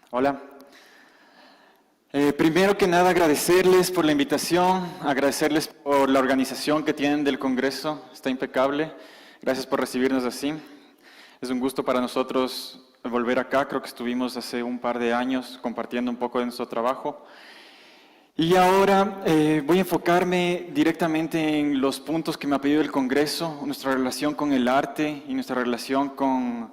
Hola. Primero que nada agradecerles por la invitación, agradecerles por la organización que tienen del Congreso, está impecable. Gracias por recibirnos así. Es un gusto para nosotros volver acá, creo que estuvimos hace un par de años compartiendo un poco de nuestro trabajo. Y ahora voy a enfocarme directamente en los puntos que me ha pedido el Congreso, nuestra relación con el arte y nuestra relación con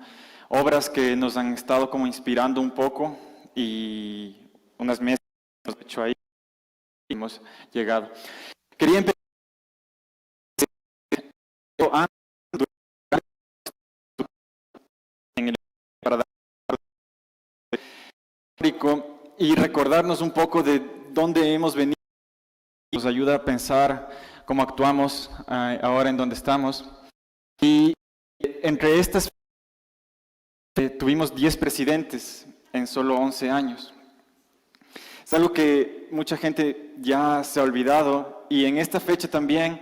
obras que nos han estado como inspirando un poco y unas mesas que hemos hecho ahí y hemos llegado. Quería empezar en el para dar y recordarnos un poco de dónde hemos venido, nos ayuda a pensar cómo actuamos ahora en donde estamos. Y entre estas tuvimos 10 presidentes en solo 11 años. Es algo que mucha gente ya se ha olvidado y en esta fecha también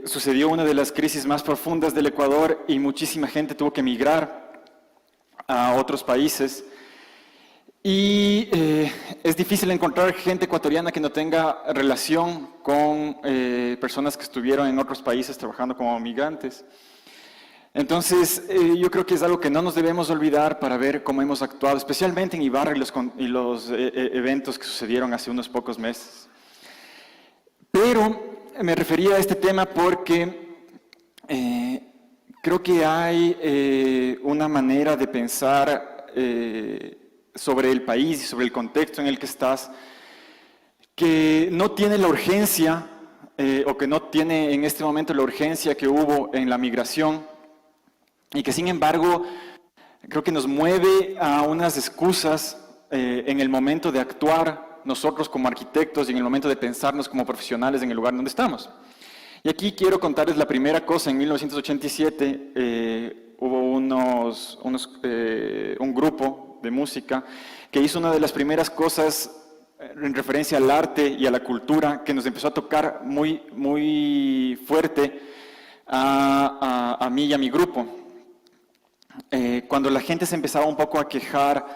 sucedió una de las crisis más profundas del Ecuador y muchísima gente tuvo que emigrar a otros países. Y es difícil encontrar gente ecuatoriana que no tenga relación con personas que estuvieron en otros países trabajando como migrantes. Entonces, yo creo que es algo que no nos debemos olvidar para ver cómo hemos actuado, especialmente en Ibarra y los eventos que sucedieron hace unos pocos meses. Pero me refería a este tema porque creo que hay una manera de pensar sobre el país y sobre el contexto en el que estás, que no tiene la urgencia, o que no tiene en este momento la urgencia que hubo en la migración, y que sin embargo creo que nos mueve a unas excusas en el momento de actuar nosotros como arquitectos y en el momento de pensarnos como profesionales en el lugar donde estamos. Y aquí quiero contarles la primera cosa. En 1987 hubo un grupo de música que hizo una de las primeras cosas en referencia al arte y a la cultura que nos empezó a tocar muy fuerte a mí y a mi grupo. Cuando la gente se empezaba un poco a quejar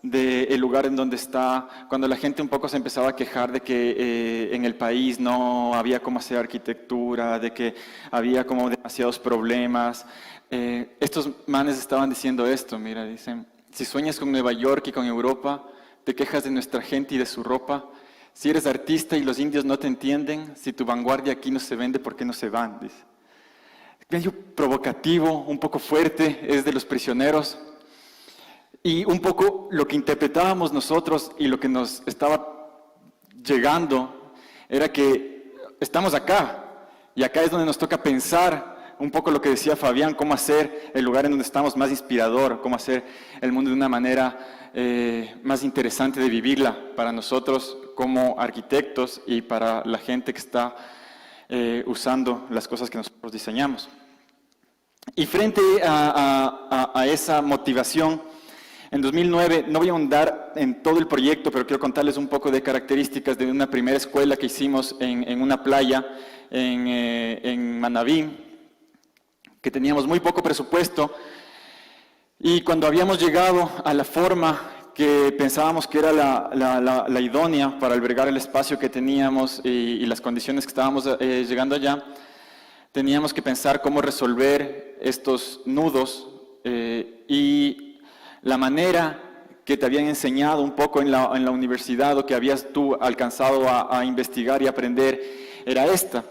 del lugar en donde está, cuando la gente un poco se empezaba a quejar de que en el país no había cómo hacer arquitectura, de que había como demasiados problemas, estos manes estaban diciendo esto, mira, dicen, si sueñas con Nueva York y con Europa, te quejas de nuestra gente y de su ropa, si eres artista y los indios no te entienden, si tu vanguardia aquí no se vende, ¿por qué no se van? Dice. Medio provocativo, un poco fuerte, es de Los Prisioneros. Y un poco lo que interpretábamos nosotros y lo que nos estaba llegando era que estamos acá, y acá es donde nos toca pensar un poco lo que decía Fabián, cómo hacer el lugar en donde estamos más inspirador, cómo hacer el mundo de una manera más interesante de vivirla para nosotros como arquitectos y para la gente que está usando las cosas que nosotros diseñamos. Y frente a esa motivación, en 2009, no voy a ahondar en todo el proyecto, pero quiero contarles un poco de características de una primera escuela que hicimos en una playa en Manabí, que teníamos muy poco presupuesto, y cuando habíamos llegado a la forma que pensábamos que era la idónea para albergar el espacio que teníamos y las condiciones que estábamos llegando allá, teníamos que pensar cómo resolver estos nudos y la manera que te habían enseñado un poco en la universidad o que habías tú alcanzado a investigar y aprender era esta.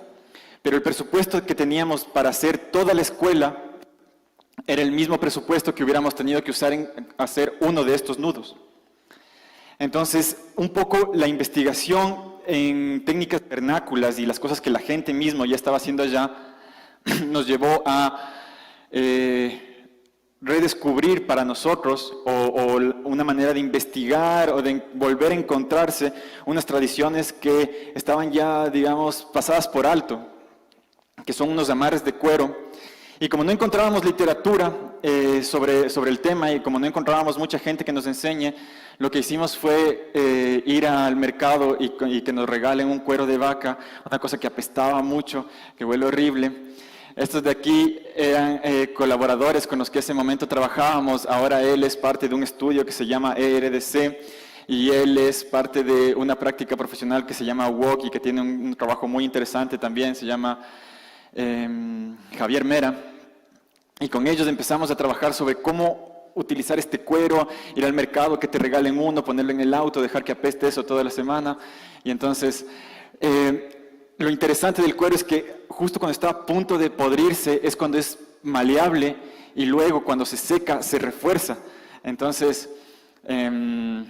Pero el presupuesto que teníamos para hacer toda la escuela era el mismo presupuesto que hubiéramos tenido que usar en hacer uno de estos nudos. Entonces, un poco la investigación en técnicas vernáculas y las cosas que la gente misma ya estaba haciendo allá nos llevó a redescubrir para nosotros o una manera de investigar o de volver a encontrarse unas tradiciones que estaban ya, digamos, pasadas por alto, que son unos amarres de cuero. Y como no encontrábamos literatura sobre el tema y como no encontrábamos mucha gente que nos enseñe, lo que hicimos fue ir al mercado y que nos regalen un cuero de vaca, una cosa que apestaba mucho, que huele horrible. Estos de aquí eran colaboradores con los que ese momento trabajábamos. Ahora él es parte de un estudio que se llama ERDC y él es parte de una práctica profesional que se llama WOC y que tiene un trabajo muy interesante también, se llama Javier Mera. Y con ellos empezamos a trabajar sobre cómo utilizar este cuero, ir al mercado, que te regalen uno, ponerlo en el auto, dejar que apeste eso toda la semana. Y entonces, lo interesante del cuero es que justo cuando está a punto de podrirse es cuando es maleable y luego cuando se seca se refuerza. Entonces,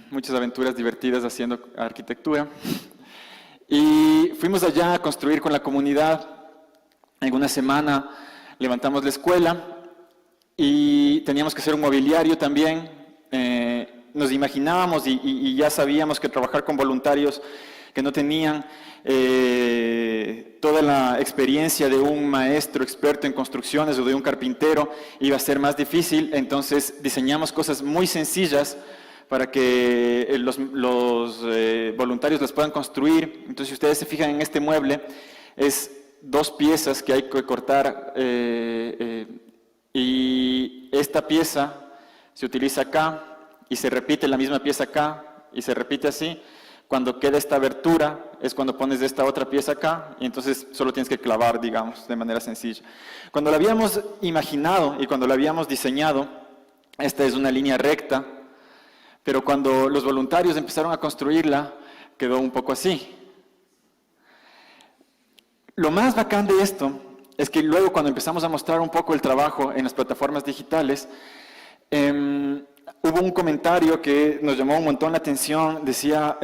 muchas aventuras divertidas haciendo arquitectura. Y fuimos allá a construir con la comunidad. En una semana levantamos la escuela y teníamos que hacer un mobiliario también. Nos imaginábamos y ya sabíamos que trabajar con voluntarios que no tenían toda la experiencia de un maestro experto en construcciones o de un carpintero iba a ser más difícil. Entonces diseñamos cosas muy sencillas para que los voluntarios las puedan construir. Entonces, si ustedes se fijan en este mueble, es 2 piezas que hay que cortar y esta pieza se utiliza acá y se repite la misma pieza acá y se repite así. Cuando queda esta abertura es cuando pones esta otra pieza acá y entonces solo tienes que clavar, digamos, de manera sencilla. Cuando la habíamos imaginado y cuando la habíamos diseñado, esta es una línea recta, pero cuando los voluntarios empezaron a construirla, quedó un poco así. Lo más bacán de esto es que luego cuando empezamos a mostrar un poco el trabajo en las plataformas digitales, hubo un comentario que nos llamó un montón la atención, decía,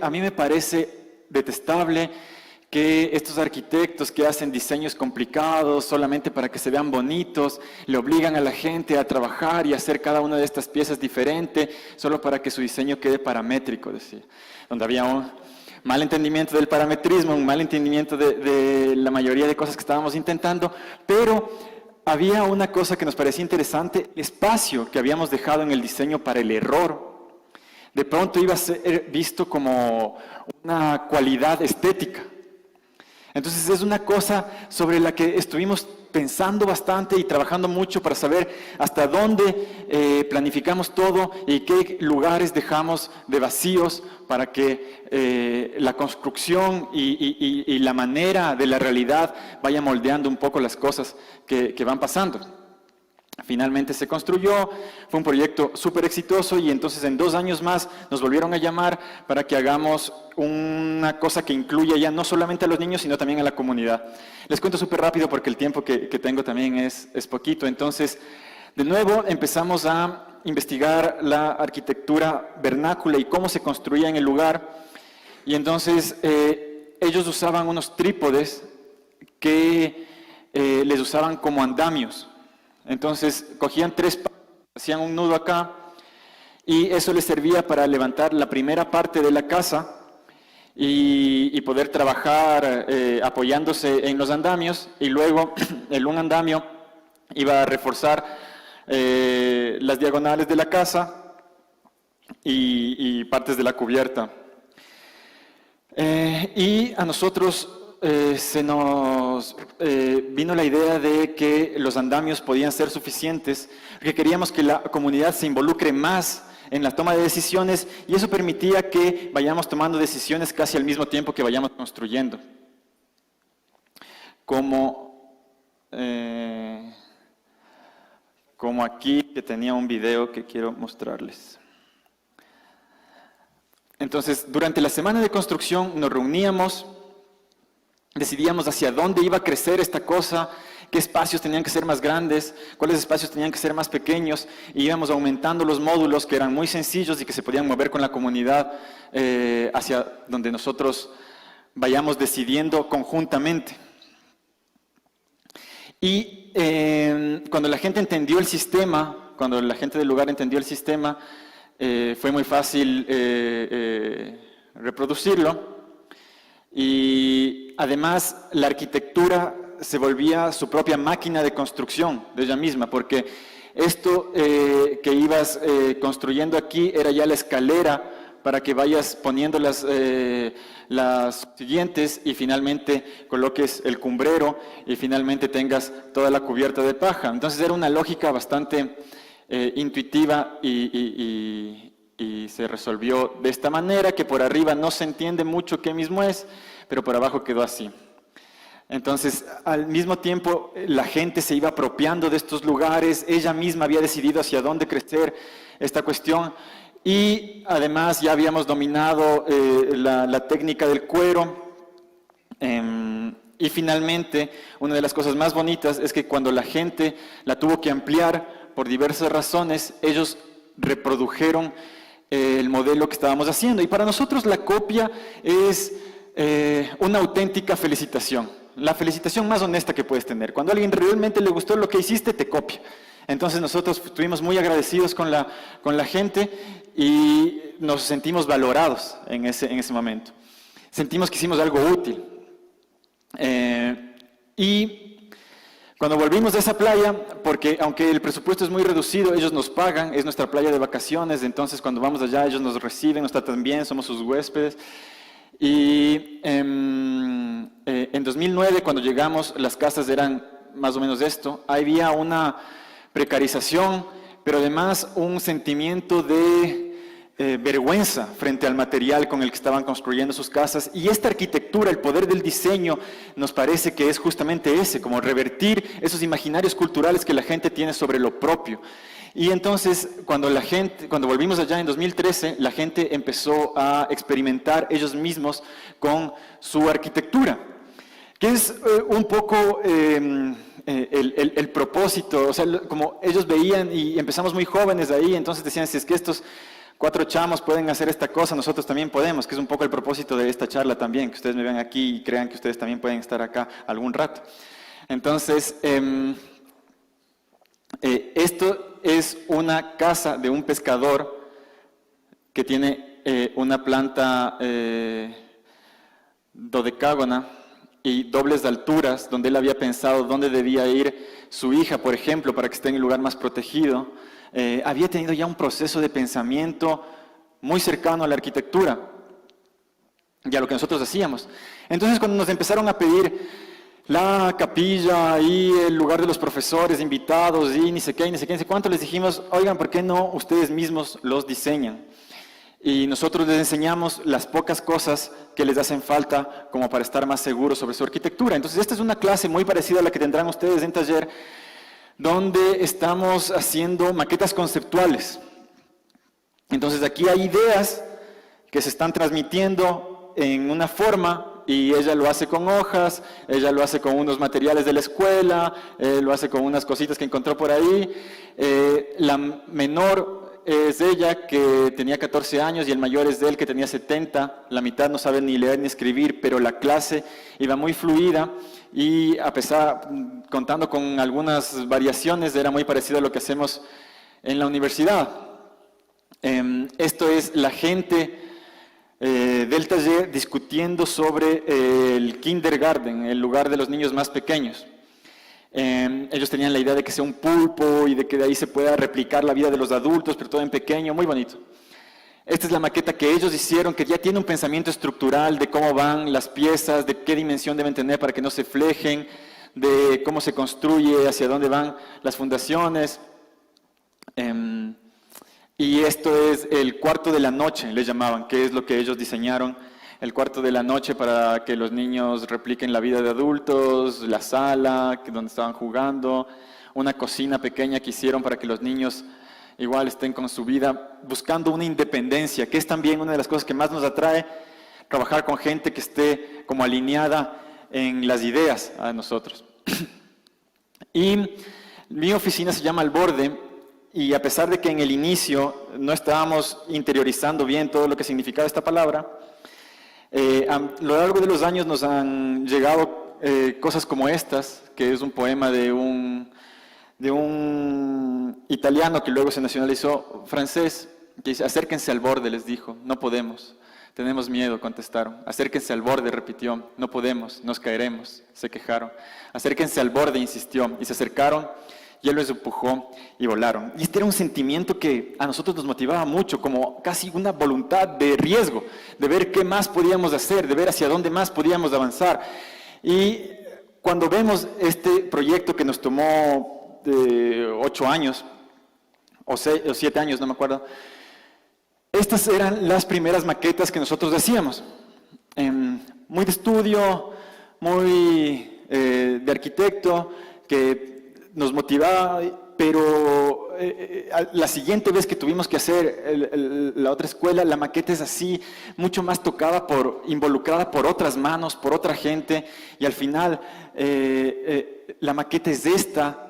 a mí me parece detestable que estos arquitectos que hacen diseños complicados solamente para que se vean bonitos, le obligan a la gente a trabajar y hacer cada una de estas piezas diferente, solo para que su diseño quede paramétrico, decía. Donde había un mal entendimiento del parametrismo, un mal entendimiento de la mayoría de cosas que estábamos intentando, pero había una cosa que nos parecía interesante, el espacio que habíamos dejado en el diseño para el error, de pronto iba a ser visto como una cualidad estética. Entonces es una cosa sobre la que estuvimos pensando bastante y trabajando mucho para saber hasta dónde planificamos todo y qué lugares dejamos de vacíos para que la construcción y la manera de la realidad vaya moldeando un poco las cosas que van pasando. Finalmente se construyó, fue un proyecto súper exitoso y entonces en 2 años más nos volvieron a llamar para que hagamos una cosa que incluya ya no solamente a los niños sino también a la comunidad. Les cuento súper rápido porque el tiempo que tengo también es poquito. Entonces, de nuevo empezamos a investigar la arquitectura vernácula y cómo se construía en el lugar. Y entonces ellos usaban unos trípodes que les usaban como andamios. Entonces cogían 3 palos, hacían un nudo acá y eso les servía para levantar la primera parte de la casa y poder trabajar apoyándose en los andamios y luego un andamio iba a reforzar las diagonales de la casa y partes de la cubierta. Y a nosotros se nos vino la idea de que los andamios podían ser suficientes, porque queríamos que la comunidad se involucre más en la toma de decisiones y eso permitía que vayamos tomando decisiones casi al mismo tiempo que vayamos construyendo. Como aquí, que tenía un video que quiero mostrarles. Entonces, durante la semana de construcción nos reuníamos, decidíamos hacia dónde iba a crecer esta cosa, qué espacios tenían que ser más grandes, cuáles espacios tenían que ser más pequeños, y íbamos aumentando los módulos que eran muy sencillos y que se podían mover con la comunidad hacia donde nosotros vayamos decidiendo conjuntamente. Y cuando la gente entendió el sistema, cuando la gente del lugar entendió el sistema, fue muy fácil reproducirlo. Y además la arquitectura se volvía su propia máquina de construcción de ella misma, porque esto que ibas construyendo aquí era ya la escalera para que vayas poniendo las siguientes y finalmente coloques el cumbrero y finalmente tengas toda la cubierta de paja. Entonces era una lógica bastante intuitiva y se resolvió de esta manera, que por arriba no se entiende mucho qué mismo es, pero por abajo quedó así. Entonces, al mismo tiempo, la gente se iba apropiando de estos lugares, ella misma había decidido hacia dónde crecer esta cuestión, y además ya habíamos dominado la técnica del cuero, y finalmente, una de las cosas más bonitas es que cuando la gente la tuvo que ampliar por diversas razones, ellos reprodujeron el modelo que estábamos haciendo, y para nosotros la copia es una auténtica felicitación. La felicitación más honesta que puedes tener. Cuando a alguien realmente le gustó lo que hiciste, te copia. Entonces nosotros estuvimos muy agradecidos con la gente y nos sentimos valorados en ese momento. Sentimos que hicimos algo útil. Y cuando volvimos de esa playa, porque aunque el presupuesto es muy reducido, ellos nos pagan, es nuestra playa de vacaciones, entonces cuando vamos allá ellos nos reciben, nos tratan bien, somos sus huéspedes. Y en 2009, cuando llegamos, las casas eran más o menos esto. Había una precarización, pero además un sentimiento de vergüenza frente al material con el que estaban construyendo sus casas. Y esta arquitectura, el poder del diseño, nos parece que es justamente ese, como revertir esos imaginarios culturales que la gente tiene sobre lo propio. Y entonces, cuando volvimos allá en 2013, la gente empezó a experimentar ellos mismos con su arquitectura, que es un poco el propósito. O sea, como ellos veían, y empezamos muy jóvenes ahí, entonces decían, si es que estos 4 chamos pueden hacer esta cosa, nosotros también podemos, que es un poco el propósito de esta charla también, que ustedes me vean aquí y crean que ustedes también pueden estar acá algún rato. Entonces, esto es una casa de un pescador que tiene una planta dodecágona y dobles de alturas, donde él había pensado dónde debía ir su hija, por ejemplo, para que esté en el lugar más protegido. Había tenido ya un proceso de pensamiento muy cercano a la arquitectura y a lo que nosotros hacíamos. Entonces, cuando nos empezaron a pedir la capilla y el lugar de los profesores invitados y ni sé qué, ni sé cuánto, les dijimos, oigan, ¿por qué no ustedes mismos los diseñan? Y nosotros les enseñamos las pocas cosas que les hacen falta como para estar más seguros sobre su arquitectura. Entonces, esta es una clase muy parecida a la que tendrán ustedes en taller, donde estamos haciendo maquetas conceptuales. Entonces, aquí hay ideas que se están transmitiendo en una forma, y ella lo hace con hojas, ella lo hace con unos materiales de la escuela, lo hace con unas cositas que encontró por ahí. La menor es ella, que tenía 14 años, y el mayor es de él, que tenía 70. La mitad no sabe ni leer ni escribir, pero la clase iba muy fluida, y a pesar, contando con algunas variaciones, era muy parecido a lo que hacemos en la universidad. Esto es la gente del taller discutiendo sobre el kindergarten, el lugar de los niños más pequeños. Ellos tenían la idea de que sea un pulpo y de que de ahí se pueda replicar la vida de los adultos, pero todo en pequeño, muy bonito. Esta es la maqueta que ellos hicieron, que ya tiene un pensamiento estructural de cómo van las piezas, de qué dimensión deben tener para que no se flejen, de cómo se construye, hacia dónde van las fundaciones. Y esto es el cuarto de la noche, le llamaban, que es lo que ellos diseñaron, el cuarto de la noche, para que los niños repliquen la vida de adultos, la sala donde estaban jugando, una cocina pequeña que hicieron para que los niños igual estén con su vida, buscando una independencia, que es también una de las cosas que más nos atrae, trabajar con gente que esté como alineada en las ideas a nosotros. Y mi oficina se llama Al Borde. Y a pesar de que en el inicio no estábamos interiorizando bien todo lo que significaba esta palabra, a lo largo de los años nos han llegado cosas como estas, que es un poema de un italiano que luego se nacionalizó francés, que dice: acérquense al borde, les dijo, no podemos, tenemos miedo, contestaron. Acérquense al borde, repitió, no podemos, nos caeremos, se quejaron. Acérquense al borde, insistió, y se acercaron. y él los empujó y volaron. Y este era un sentimiento que a nosotros nos motivaba mucho, como casi una voluntad de riesgo, de ver qué más podíamos hacer, de ver hacia dónde más podíamos avanzar. Y cuando vemos este proyecto que nos tomó 8 años, o 7 años, no me acuerdo, estas eran las primeras maquetas que nosotros hacíamos. Muy de estudio, muy de arquitecto, que nos motivaba, pero la siguiente vez que tuvimos que hacer la otra escuela, la maqueta es así, mucho más involucrada por otras manos, por otra gente, y al final la maqueta es esta,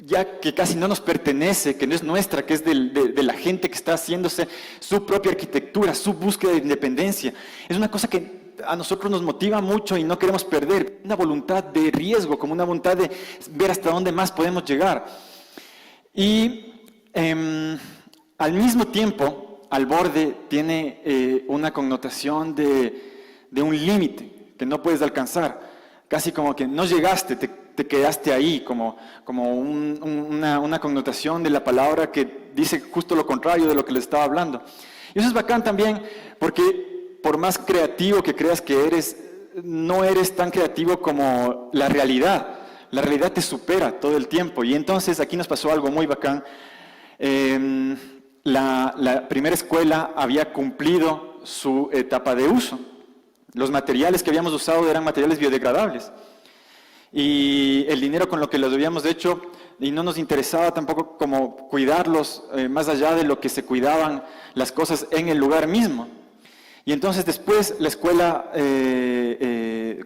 ya que casi no nos pertenece, que no es nuestra, que es de la gente que está haciéndose su propia arquitectura, su búsqueda de independencia. Es una cosa que a nosotros nos motiva mucho y no queremos perder, una voluntad de riesgo, como una voluntad de ver hasta dónde más podemos llegar. Y al mismo tiempo, al borde tiene una connotación de un límite que no puedes alcanzar, casi como que no llegaste, te quedaste ahí, como una connotación de la palabra que dice justo lo contrario de lo que les estaba hablando. Y eso es bacán también, porque por más creativo que creas que eres, no eres tan creativo como la realidad. La realidad te supera todo el tiempo. Y entonces aquí nos pasó algo muy bacán. La primera escuela había cumplido su etapa de uso. Los materiales que habíamos usado eran materiales biodegradables. Y el dinero con lo que los habíamos hecho, y no nos interesaba tampoco como cuidarlos más allá de lo que se cuidaban las cosas en el lugar mismo. Y entonces después la escuela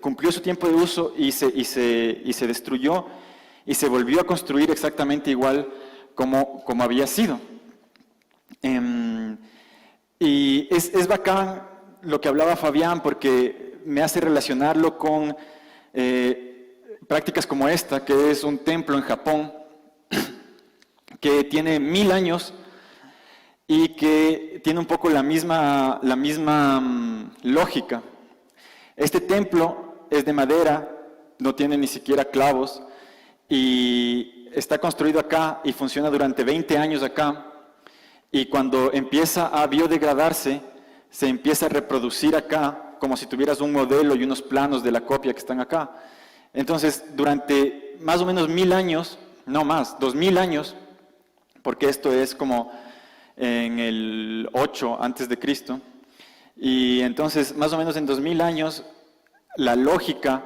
cumplió su tiempo de uso y se destruyó y se volvió a construir exactamente igual como había sido. Y es bacán lo que hablaba Fabián, porque me hace relacionarlo con prácticas como esta, que es un templo en Japón que tiene 1000 años y que tiene un poco la misma lógica. Este templo es de madera, no tiene ni siquiera clavos y está construido acá y funciona durante 20 años acá, y cuando empieza a biodegradarse, se empieza a reproducir acá como si tuvieras un modelo y unos planos de la copia que están acá. Entonces, durante más o menos 1000 años, no más, 2000 años, porque esto es como en el 8 antes de Cristo, y entonces más o menos en 2000 años la lógica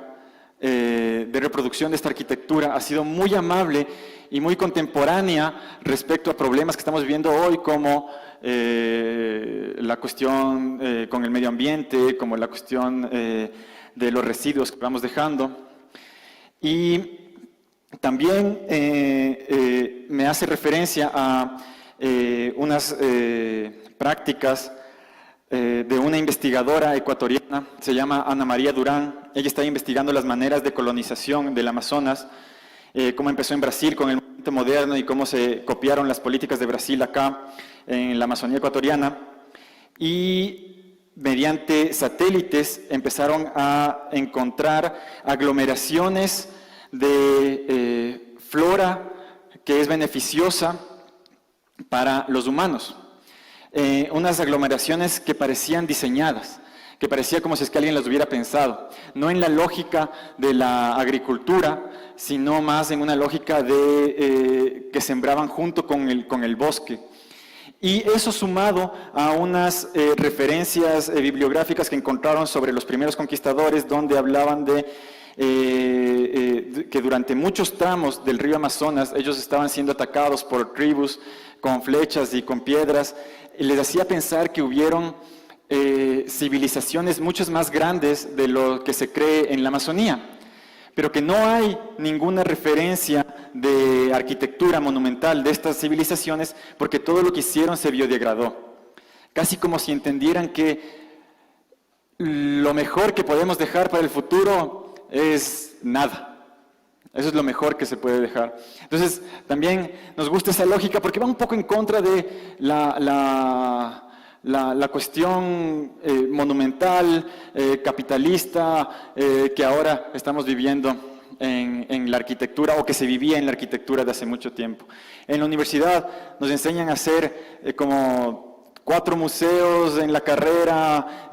de reproducción de esta arquitectura ha sido muy amable y muy contemporánea respecto a problemas que estamos viviendo hoy, como la cuestión con el medio ambiente, como la cuestión de los residuos que vamos dejando. Y también me hace referencia a unas prácticas de una investigadora ecuatoriana, se llama Ana María Durán. Ella está investigando las maneras de colonización del Amazonas, cómo empezó en Brasil con el movimiento moderno y cómo se copiaron las políticas de Brasil acá en la Amazonía ecuatoriana. Y mediante satélites empezaron a encontrar aglomeraciones de flora que es beneficiosa para los humanos. Unas aglomeraciones que parecían diseñadas, que parecía como si es que alguien las hubiera pensado, no en la lógica de la agricultura, sino más en una lógica de que sembraban junto con el bosque. Y eso sumado a unas referencias bibliográficas que encontraron sobre los primeros conquistadores, donde hablaban de que durante muchos tramos del río Amazonas ellos estaban siendo atacados por tribus con flechas y con piedras, y les hacía pensar que hubieron civilizaciones mucho más grandes de lo que se cree en la Amazonía, pero que no hay ninguna referencia de arquitectura monumental de estas civilizaciones, porque todo lo que hicieron se biodegradó. Casi como si entendieran que lo mejor que podemos dejar para el futuro es nada. Eso es lo mejor que se puede dejar. Entonces, también nos gusta esa lógica, porque va un poco en contra de la cuestión monumental, capitalista, que ahora estamos viviendo en la arquitectura o que se vivía en la arquitectura de hace mucho tiempo. En la universidad nos enseñan a hacer como 4 museos en la carrera,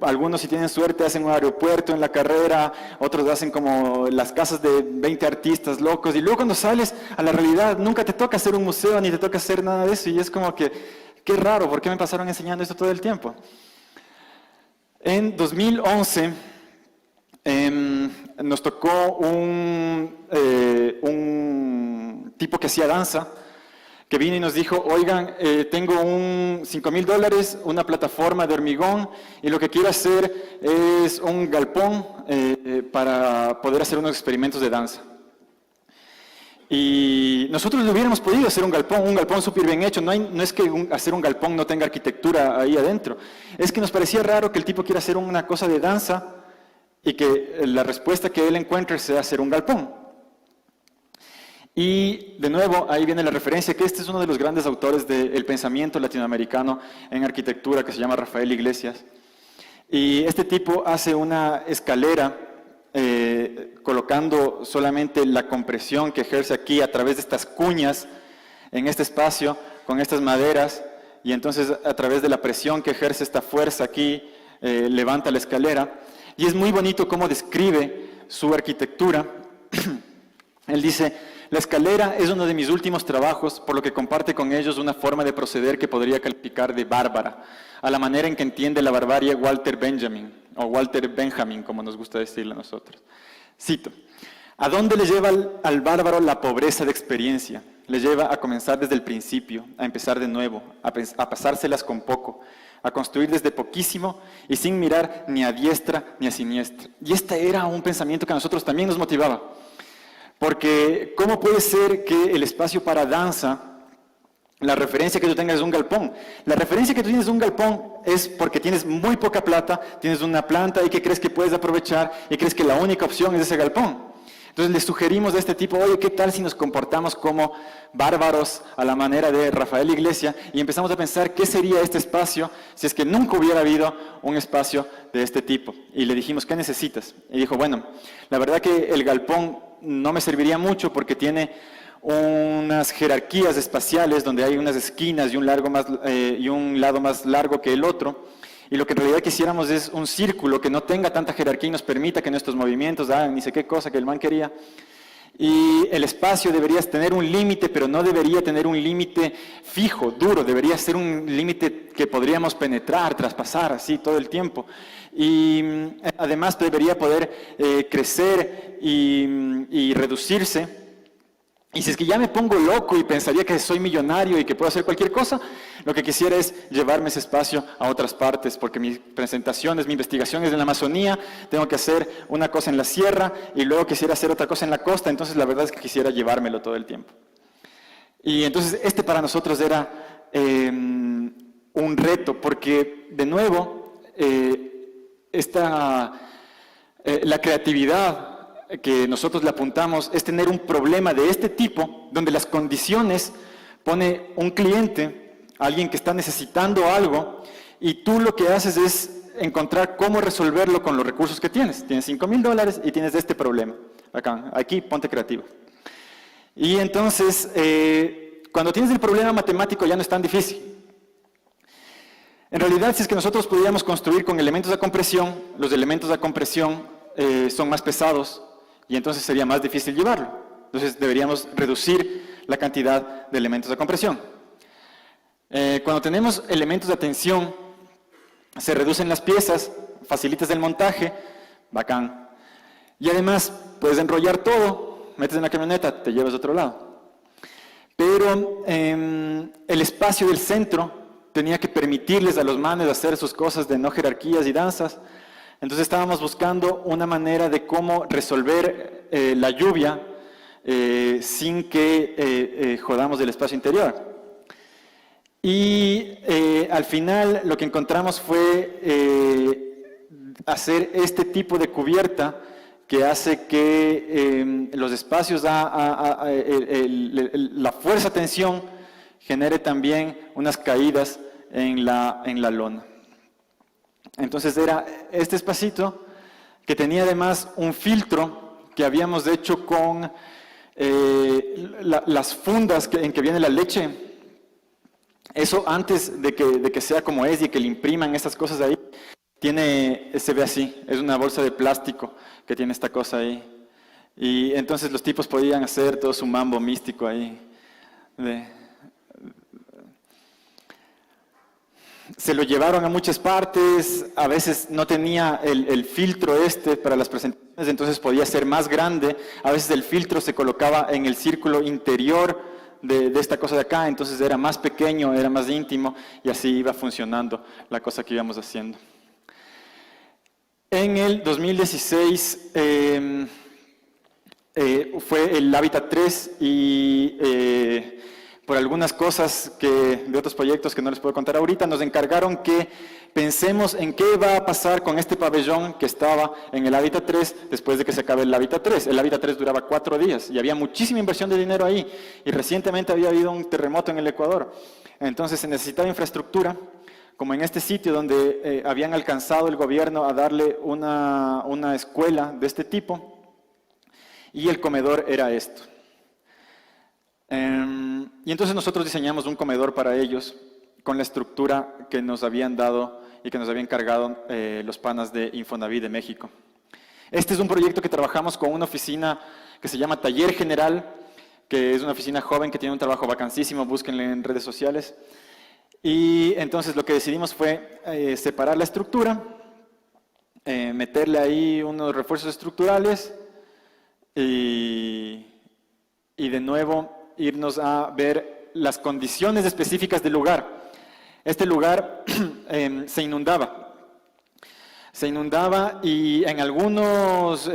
algunos si tienen suerte hacen un aeropuerto en la carrera, otros hacen como las casas de 20 artistas locos, y luego cuando sales a la realidad nunca te toca hacer un museo ni te toca hacer nada de eso, y es como que, qué raro, ¿por qué me pasaron enseñando esto todo el tiempo? En 2011 nos tocó un tipo que hacía danza, que vino y nos dijo, oigan, tengo $5,000, una plataforma de hormigón, y lo que quiero hacer es un galpón para poder hacer unos experimentos de danza. Y nosotros le hubiéramos podido hacer un galpón súper bien hecho. No es que hacer un galpón no tenga arquitectura ahí adentro. Es que nos parecía raro que el tipo quiera hacer una cosa de danza y que la respuesta que él encuentre sea hacer un galpón. Y de nuevo, ahí viene la referencia, que este es uno de los grandes autores del pensamiento latinoamericano en arquitectura, que se llama Rafael Iglesias. Y este tipo hace una escalera colocando solamente la compresión que ejerce aquí a través de estas cuñas en este espacio, con estas maderas, y entonces a través de la presión que ejerce esta fuerza aquí, levanta la escalera. Y es muy bonito cómo describe su arquitectura. Él dice, la escalera es uno de mis últimos trabajos, por lo que comparte con ellos una forma de proceder que podría calificar de bárbara, a la manera en que entiende la barbarie Walter Benjamin, o Walter Benjamin, como nos gusta decirle a nosotros. Cito, ¿a dónde le lleva al bárbaro la pobreza de experiencia? Le lleva a comenzar desde el principio, a empezar de nuevo, a pasárselas con poco, a construir desde poquísimo y sin mirar ni a diestra ni a siniestra. Y este era un pensamiento que a nosotros también nos motivaba. Porque, ¿cómo puede ser que el espacio para danza, la referencia que tú tengas es un galpón? La referencia que tú tienes de un galpón es porque tienes muy poca plata, tienes una planta y que crees que puedes aprovechar y crees que la única opción es ese galpón. Entonces le sugerimos a este tipo, oye, ¿qué tal si nos comportamos como bárbaros a la manera de Rafael Iglesias? Y empezamos a pensar, ¿qué sería este espacio si es que nunca hubiera habido un espacio de este tipo? Y le dijimos, ¿qué necesitas? Y dijo, bueno, la verdad que el galpón no me serviría mucho porque tiene unas jerarquías espaciales donde hay unas esquinas y un lado más largo que el otro. Y lo que en realidad quisiéramos es un círculo que no tenga tanta jerarquía y nos permita que nuestros movimientos hagan ni sé qué cosa que el man quería. Y el espacio debería tener un límite, pero no debería tener un límite fijo, duro. Debería ser un límite que podríamos penetrar, traspasar así todo el tiempo. Y además debería poder crecer y reducirse. Y si es que ya me pongo loco y pensaría que soy millonario y que puedo hacer cualquier cosa, lo que quisiera es llevarme ese espacio a otras partes, porque mis presentaciones, mi investigación es en la Amazonía, tengo que hacer una cosa en la sierra y luego quisiera hacer otra cosa en la costa, entonces la verdad es que quisiera llevármelo todo el tiempo. Y entonces este para nosotros era un reto, porque de nuevo, la creatividad que nosotros le apuntamos es tener un problema de este tipo, donde las condiciones pone un cliente, alguien que está necesitando algo, y tú lo que haces es encontrar cómo resolverlo con los recursos que tienes. Tienes $5,000 y tienes este problema. Aquí ponte creativo. Y entonces, cuando tienes el problema matemático ya no es tan difícil. En realidad, si es que nosotros pudiéramos construir con elementos de compresión, los elementos de compresión son más pesados, y entonces sería más difícil llevarlo. Entonces deberíamos reducir la cantidad de elementos de compresión. Cuando tenemos elementos de tensión, se reducen las piezas, facilitas el montaje, bacán. Y además puedes enrollar todo, metes en la camioneta, te llevas a otro lado. Pero el espacio del centro tenía que permitirles a los manes hacer sus cosas de no jerarquías y danzas. Entonces estábamos buscando una manera de cómo resolver la lluvia sin que jodamos el espacio interior. Y al final lo que encontramos fue hacer este tipo de cubierta que hace que los espacios, la fuerza tensión genere también unas caídas en la lona. Entonces era este espacito que tenía además un filtro que habíamos hecho con las fundas en que viene la leche. Eso antes de que sea como es y que le impriman estas cosas ahí, se ve así, es una bolsa de plástico que tiene esta cosa ahí. Y entonces los tipos podían hacer todo su mambo místico ahí. Se lo llevaron a muchas partes, a veces no tenía el filtro para las presentaciones, entonces podía ser más grande, a veces el filtro se colocaba en el círculo interior de esta cosa de acá, entonces era más pequeño, era más íntimo, y así iba funcionando la cosa que íbamos haciendo. En el 2016 fue el Hábitat 3 y por algunas cosas de otros proyectos que no les puedo contar ahorita, nos encargaron que pensemos en qué va a pasar con este pabellón que estaba en el Hábitat 3 después de que se acabe el Hábitat 3. El Hábitat 3 duraba 4 días y había muchísima inversión de dinero ahí. Y recientemente había habido un terremoto en el Ecuador. Entonces se necesitaba infraestructura, como en este sitio donde habían alcanzado el gobierno a darle una escuela de este tipo, y el comedor era esto. Y entonces nosotros diseñamos un comedor para ellos con la estructura que nos habían dado y que nos habían encargado los panas de Infonavit de México. Este es un proyecto que trabajamos con una oficina que se llama Taller General, que es una oficina joven que tiene un trabajo vacancísimo, búsquenle en redes sociales. Y entonces lo que decidimos fue separar la estructura, meterle ahí unos refuerzos estructurales y de nuevo irnos a ver las condiciones específicas del lugar. Este lugar se inundaba y en algunos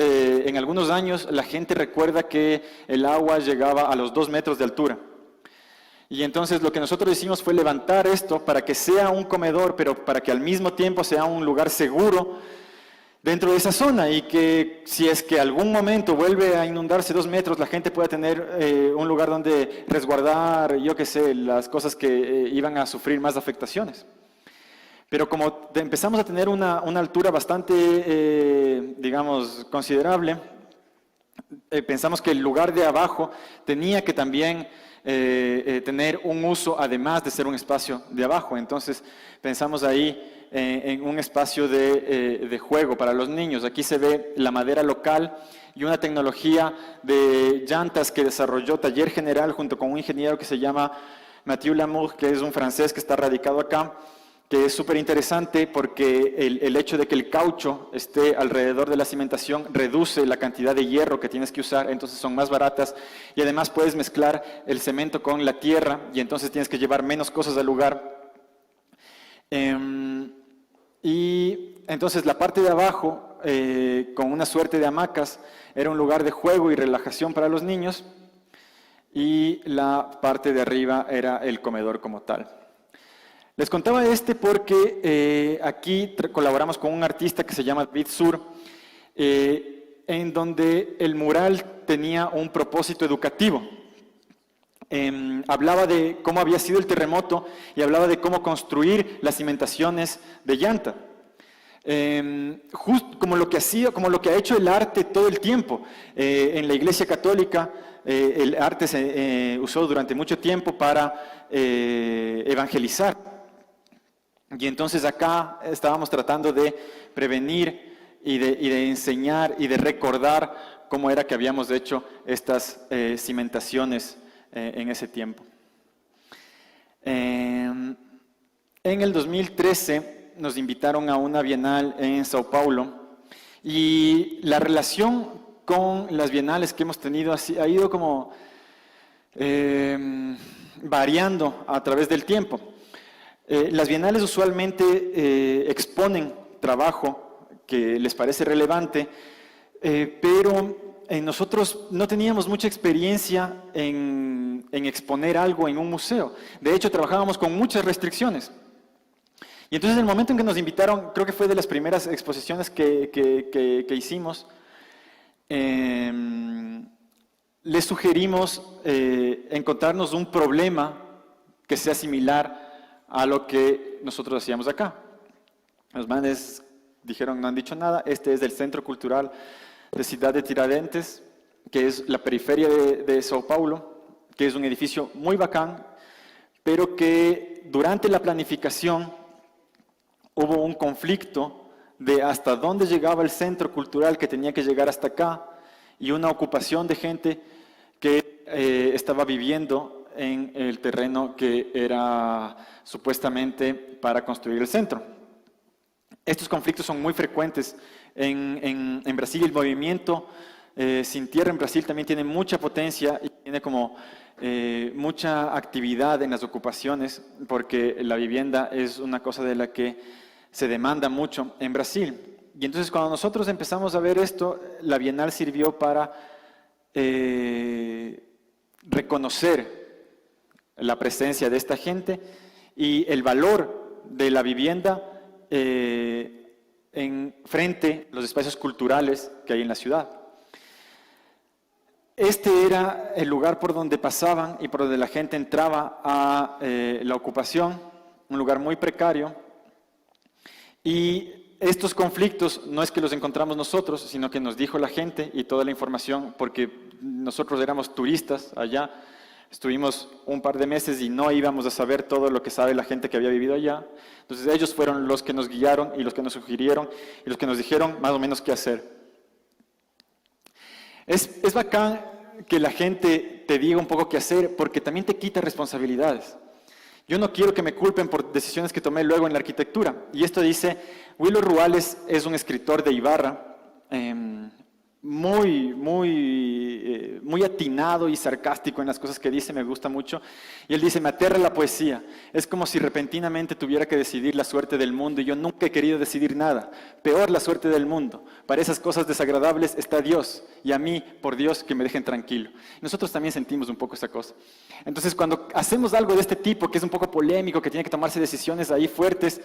años la gente recuerda que el agua llegaba a los 2 metros de altura. Y entonces lo que nosotros hicimos fue levantar esto para que sea un comedor, pero para que al mismo tiempo sea un lugar seguro dentro de esa zona, y que si es que algún momento vuelve a inundarse 2 metros, la gente pueda tener un lugar donde resguardar, yo qué sé, las cosas que iban a sufrir más afectaciones. Pero como empezamos a tener una altura bastante, digamos, considerable, pensamos que el lugar de abajo tenía que también tener un uso, además de ser un espacio de abajo. Entonces pensamos ahí en un espacio de juego para los niños. Aquí se ve la madera local y una tecnología de llantas que desarrolló Taller General junto con un ingeniero que se llama Mathieu Lamour, que es un francés que está radicado acá, que es súper interesante porque el hecho de que el caucho esté alrededor de la cimentación reduce la cantidad de hierro que tienes que usar, entonces son más baratas, y además puedes mezclar el cemento con la tierra y entonces tienes que llevar menos cosas al lugar. Y entonces la parte de abajo, con una suerte de hamacas, era un lugar de juego y relajación para los niños, y la parte de arriba era el comedor como tal. Les contaba porque aquí colaboramos con un artista que se llama David Sur, en donde el mural tenía un propósito educativo. Hablaba de cómo había sido el terremoto y hablaba de cómo construir las cimentaciones de llanta. Justo como lo que ha hecho el arte todo el tiempo. En la Iglesia Católica el arte se usó durante mucho tiempo para evangelizar. Y entonces acá estábamos tratando de prevenir y de enseñar y de recordar cómo era que habíamos hecho estas cimentaciones en ese tiempo. En el 2013 nos invitaron a una bienal en Sao Paulo, y la relación con las bienales que hemos tenido ha ido como variando a través del tiempo. Las bienales usualmente exponen trabajo que les parece relevante, pero nosotros no teníamos mucha experiencia en exponer algo en un museo. De hecho, trabajábamos con muchas restricciones. Y entonces, en el momento en que nos invitaron, creo que fue de las primeras exposiciones que hicimos, les sugerimos encontrarnos un problema que sea similar a lo que nosotros hacíamos acá. Los manes dijeron, no han dicho nada, este es el Centro Cultural de Ciudad de Tiradentes, que es la periferia de Sao Paulo, que es un edificio muy bacán, pero que durante la planificación hubo un conflicto de hasta dónde llegaba el centro cultural, que tenía que llegar hasta acá, y una ocupación de gente que estaba viviendo en el terreno que era supuestamente para construir el centro. Estos conflictos son muy frecuentes en Brasil. El movimiento Sin Tierra en Brasil también tiene mucha potencia y tiene como mucha actividad en las ocupaciones, porque la vivienda es una cosa de la que se demanda mucho en Brasil. Y entonces cuando nosotros empezamos a ver esto, la Bienal sirvió para reconocer la presencia de esta gente y el valor de la vivienda frente a los espacios culturales que hay en la ciudad. Este era el lugar por donde pasaban y por donde la gente entraba a la ocupación, un lugar muy precario. Y estos conflictos no es que los encontramos nosotros, sino que nos dijo la gente y toda la información, porque nosotros éramos turistas allá, estuvimos un par de meses y no íbamos a saber todo lo que sabe la gente que había vivido allá. Entonces ellos fueron los que nos guiaron y los que nos sugirieron y los que nos dijeron más o menos qué hacer. Es bacán que la gente te diga un poco qué hacer, porque también te quita responsabilidades. Yo no quiero que me culpen por decisiones que tomé luego en la arquitectura. Y esto dice, Willo Ruales es un escritor de Ibarra, muy atinado y sarcástico en las cosas que dice, me gusta mucho. Y él dice, me aterra la poesía. Es como si repentinamente tuviera que decidir la suerte del mundo y yo nunca he querido decidir nada. Peor la suerte del mundo. Para esas cosas desagradables está Dios y a mí, por Dios, que me dejen tranquilo. Nosotros también sentimos un poco esa cosa. Entonces, cuando hacemos algo de este tipo, que es un poco polémico, que tiene que tomarse decisiones ahí fuertes,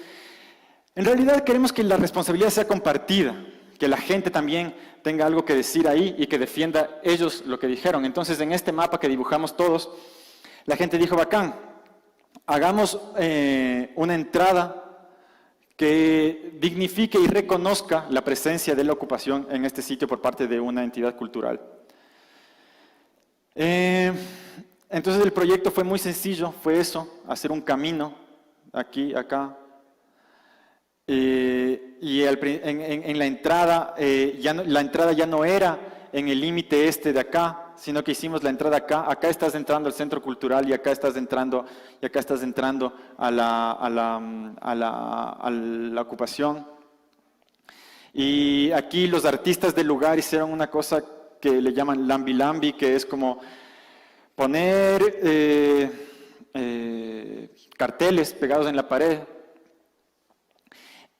en realidad queremos que la responsabilidad sea compartida, que la gente también tenga algo que decir ahí y que defienda ellos lo que dijeron. Entonces, en este mapa que dibujamos todos, la gente dijo, bacán, hagamos una entrada que dignifique y reconozca la presencia de la ocupación en este sitio por parte de una entidad cultural. Entonces, el proyecto fue muy sencillo, fue eso, hacer un camino, aquí, acá. Y en la entrada, la entrada ya no era en el límite este de acá, sino que hicimos la entrada acá. Acá estás entrando al centro cultural y acá estás entrando a la ocupación. Y aquí los artistas del lugar hicieron una cosa que le llaman lambi lambi, que es como poner carteles pegados en la pared.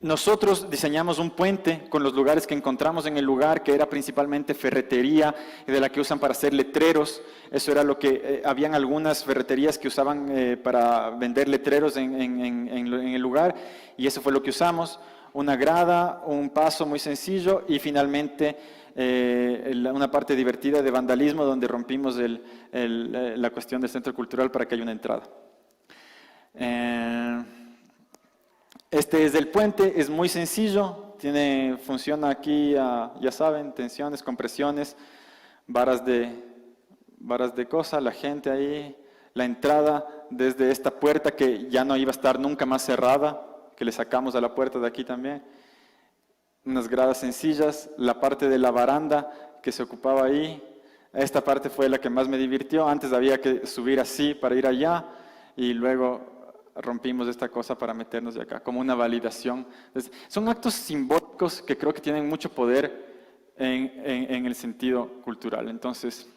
Nosotros diseñamos un puente con los lugares que encontramos en el lugar, que era principalmente ferretería, de la que usan para hacer letreros. Eso era lo que, habían algunas ferreterías que usaban para vender letreros en el lugar, y eso fue lo que usamos. Una grada, un paso muy sencillo, y finalmente una parte divertida de vandalismo, donde rompimos la cuestión del centro cultural para que haya una entrada. Este es el puente, es muy sencillo, funciona aquí, ya saben, tensiones, compresiones, varas de cosas, la gente ahí, la entrada desde esta puerta que ya no iba a estar nunca más cerrada, que le sacamos a la puerta de aquí también, unas gradas sencillas, la parte de la baranda que se ocupaba ahí, esta parte fue la que más me divirtió. Antes había que subir así para ir allá y luego rompimos esta cosa para meternos de acá, como una validación. Entonces, son actos simbólicos que creo que tienen mucho poder en el sentido cultural. Entonces,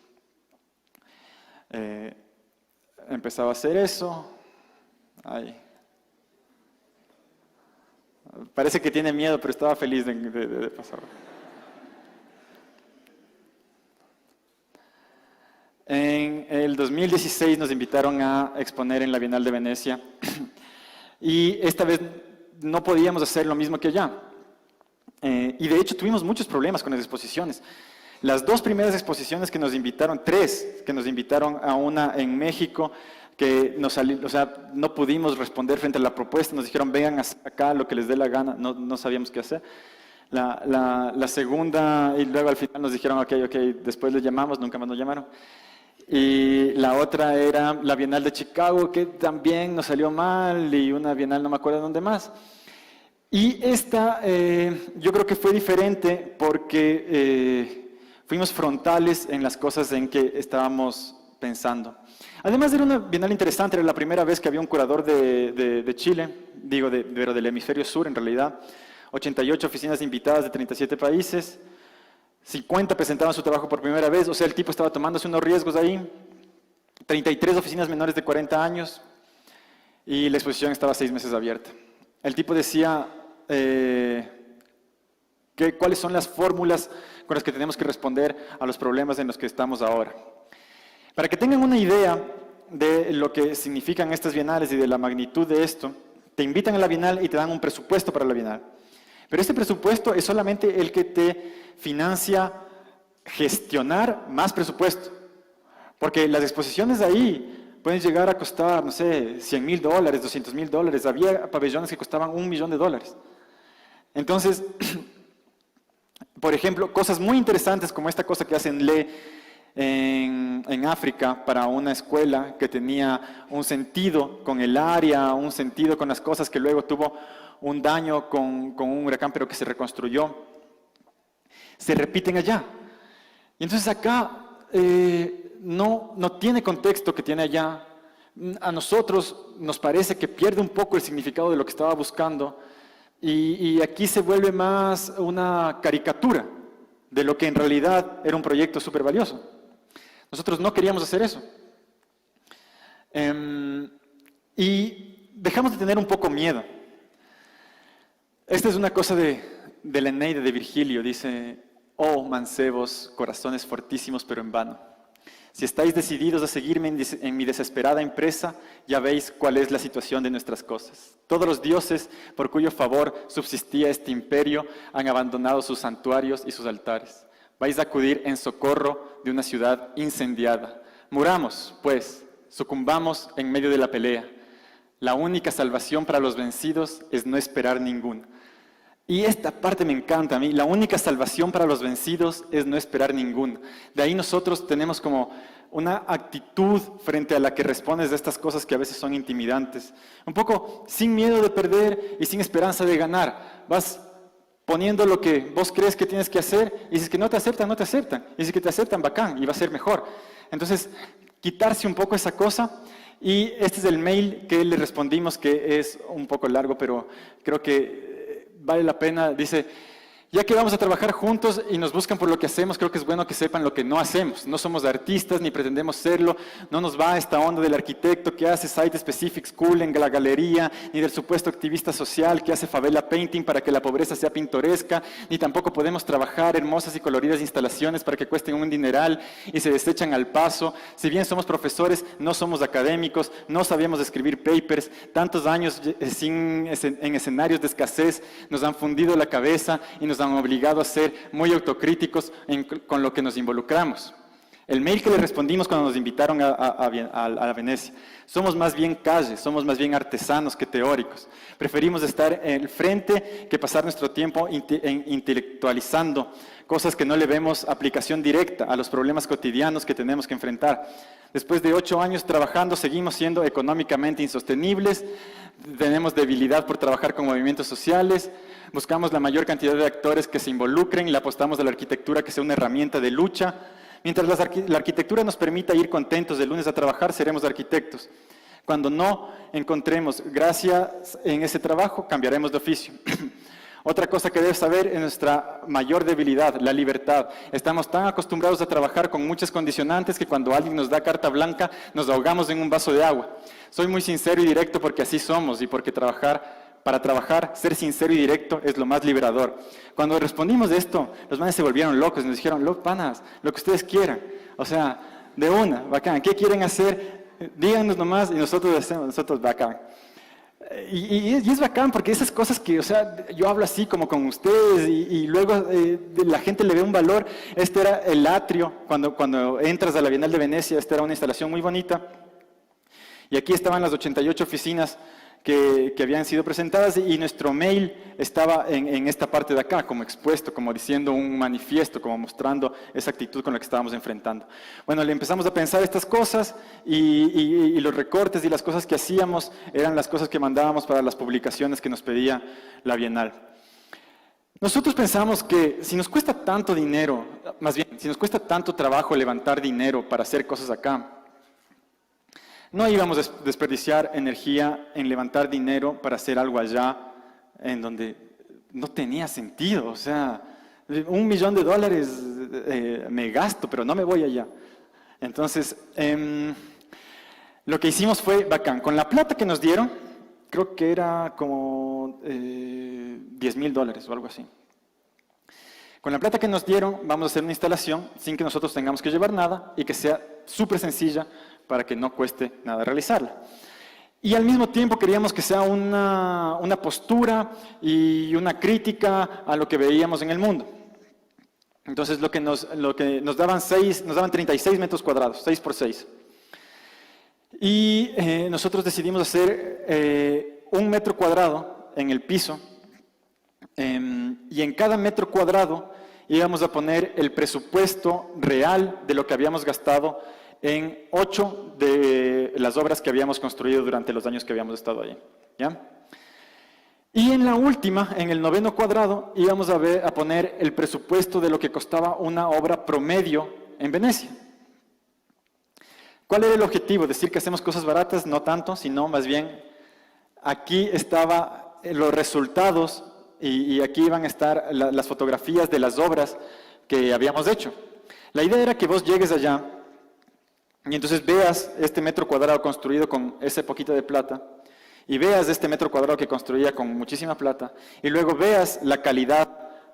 empezaba a hacer eso. Ahí. Parece que tiene miedo, pero estaba feliz de pasar. En el 2016 nos invitaron a exponer en la Bienal de Venecia y esta vez no podíamos hacer lo mismo que allá. Y de hecho tuvimos muchos problemas con las exposiciones. Las dos primeras exposiciones que nos invitaron, tres que nos invitaron, a una en México, que no pudimos responder frente a la propuesta, nos dijeron vengan acá lo que les dé la gana, no sabíamos qué hacer. La segunda, y luego al final nos dijeron, ok, después les llamamos, nunca más nos llamaron. Y la otra era la Bienal de Chicago, que también nos salió mal, y una Bienal no me acuerdo dónde más. Y esta yo creo que fue diferente porque fuimos frontales en las cosas en que estábamos pensando. Además era una Bienal interesante, era la primera vez que había un curador de Chile, pero del hemisferio sur en realidad, 88 oficinas invitadas de 37 países, 50 presentaban su trabajo por primera vez, o sea, el tipo estaba tomándose unos riesgos ahí, 33 oficinas menores de 40 años, y la exposición estaba 6 meses abierta. El tipo decía cuáles son las fórmulas con las que tenemos que responder a los problemas en los que estamos ahora. Para que tengan una idea de lo que significan estas bienales y de la magnitud de esto, te invitan a la bienal y te dan un presupuesto para la bienal. Pero este presupuesto es solamente el que te financia gestionar más presupuesto. Porque las exposiciones de ahí pueden llegar a costar, no sé, $100,000, $200,000. Había pabellones que costaban $1 millón. Entonces, por ejemplo, cosas muy interesantes como esta cosa que hacen en África para una escuela que tenía un sentido con el área, un sentido con las cosas, que luego tuvo un daño con un huracán, pero que se reconstruyó, se repiten allá. Y entonces acá no tiene contexto que tiene allá. A nosotros nos parece que pierde un poco el significado de lo que estaba buscando, y aquí se vuelve más una caricatura de lo que en realidad era un proyecto súper valioso. Nosotros no queríamos hacer eso. Y dejamos de tener un poco miedo. Esta es una cosa de la Eneida de Virgilio. Dice, oh mancebos, corazones fortísimos pero en vano. Si estáis decididos a seguirme en mi desesperada empresa, ya veis cuál es la situación de nuestras cosas. Todos los dioses por cuyo favor subsistía este imperio han abandonado sus santuarios y sus altares. Vais a acudir en socorro de una ciudad incendiada. Muramos, pues, sucumbamos en medio de la pelea. La única salvación para los vencidos es no esperar ninguna. Y esta parte me encanta a mí. La única salvación para los vencidos es no esperar ninguna. De ahí nosotros tenemos como una actitud frente a la que respondes de estas cosas que a veces son intimidantes. Un poco sin miedo de perder y sin esperanza de ganar. Vas poniendo lo que vos crees que tienes que hacer, y si es que no te aceptan, no te aceptan. Y si es que te aceptan, bacán, y va a ser mejor. Entonces, quitarse un poco esa cosa. Y este es el mail que le respondimos, que es un poco largo, pero creo que vale la pena. Dice, ya que vamos a trabajar juntos y nos buscan por lo que hacemos, creo que es bueno que sepan lo que no hacemos. No somos artistas ni pretendemos serlo. No nos va esta onda del arquitecto que hace Site Specific School en la galería, ni del supuesto activista social que hace favela painting para que la pobreza sea pintoresca, ni tampoco podemos trabajar hermosas y coloridas instalaciones para que cuesten un dineral y se desechan al paso. Si bien somos profesores, no somos académicos, no sabemos escribir papers. Tantos años en escenarios de escasez nos han fundido la cabeza y nos han obligado a ser muy autocríticos con lo que nos involucramos. El mail que le respondimos cuando nos invitaron a Venecia: somos más bien calle, somos más bien artesanos que teóricos. Preferimos estar en el frente que pasar nuestro tiempo intelectualizando cosas que no le vemos aplicación directa a los problemas cotidianos que tenemos que enfrentar. Después de 8 años trabajando, seguimos siendo económicamente insostenibles, tenemos debilidad por trabajar con movimientos sociales, buscamos la mayor cantidad de actores que se involucren y le apostamos a la arquitectura que sea una herramienta de lucha. Mientras la arquitectura nos permita ir contentos de lunes a trabajar, seremos arquitectos. Cuando no encontremos gracia en ese trabajo, cambiaremos de oficio. Otra cosa que debes saber es nuestra mayor debilidad, la libertad. Estamos tan acostumbrados a trabajar con muchas condicionantes que cuando alguien nos da carta blanca, nos ahogamos en un vaso de agua. Soy muy sincero y directo porque así somos y porque para trabajar, ser sincero y directo es lo más liberador. Cuando respondimos de esto, los manes se volvieron locos y nos dijeron, panas, lo que ustedes quieran. O sea, de una, bacán. ¿Qué quieren hacer? Díganos nomás y nosotros hacemos, nosotros bacán. Y es bacán porque esas cosas que, o sea, yo hablo así como con ustedes y luego la gente le ve un valor. Este era el atrio, cuando entras a la Bienal de Venecia, esta era una instalación muy bonita. Y aquí estaban las 88 oficinas que habían sido presentadas y nuestro mail estaba en esta parte de acá, como expuesto, como diciendo un manifiesto, como mostrando esa actitud con la que estábamos enfrentando. Bueno, le empezamos a pensar estas cosas y los recortes y las cosas que hacíamos eran las cosas que mandábamos para las publicaciones que nos pedía la Bienal. Nosotros pensamos que si nos cuesta tanto dinero, más bien, si nos cuesta tanto trabajo levantar dinero para hacer cosas acá, no íbamos a desperdiciar energía en levantar dinero para hacer algo allá en donde no tenía sentido. O sea, $1.000.000 me gasto, pero no me voy allá. Entonces, lo que hicimos fue bacán. Con la plata que nos dieron, creo que era como $10.000 o algo así. Con la plata que nos dieron, vamos a hacer una instalación sin que nosotros tengamos que llevar nada y que sea súper sencilla para que no cueste nada realizarla. Y al mismo tiempo queríamos que sea una postura y una crítica a lo que veíamos en el mundo. Entonces lo que nos daban 36 metros cuadrados, 6 por 6. Y nosotros decidimos hacer 1 metro cuadrado en el piso, y en cada metro cuadrado íbamos a poner el presupuesto real de lo que habíamos gastado en 8 de las obras que habíamos construido durante los años que habíamos estado allí, ¿ya? Y en la última, en el 9º cuadrado, íbamos a poner el presupuesto de lo que costaba una obra promedio en Venecia. ¿Cuál era el objetivo? ¿Decir que hacemos cosas baratas? No tanto, sino más bien aquí estaban los resultados y aquí iban a estar las fotografías de las obras que habíamos hecho. La idea era que vos llegues allá y entonces veas este metro cuadrado construido con ese poquito de plata, y veas este metro cuadrado que construía con muchísima plata, y luego veas la calidad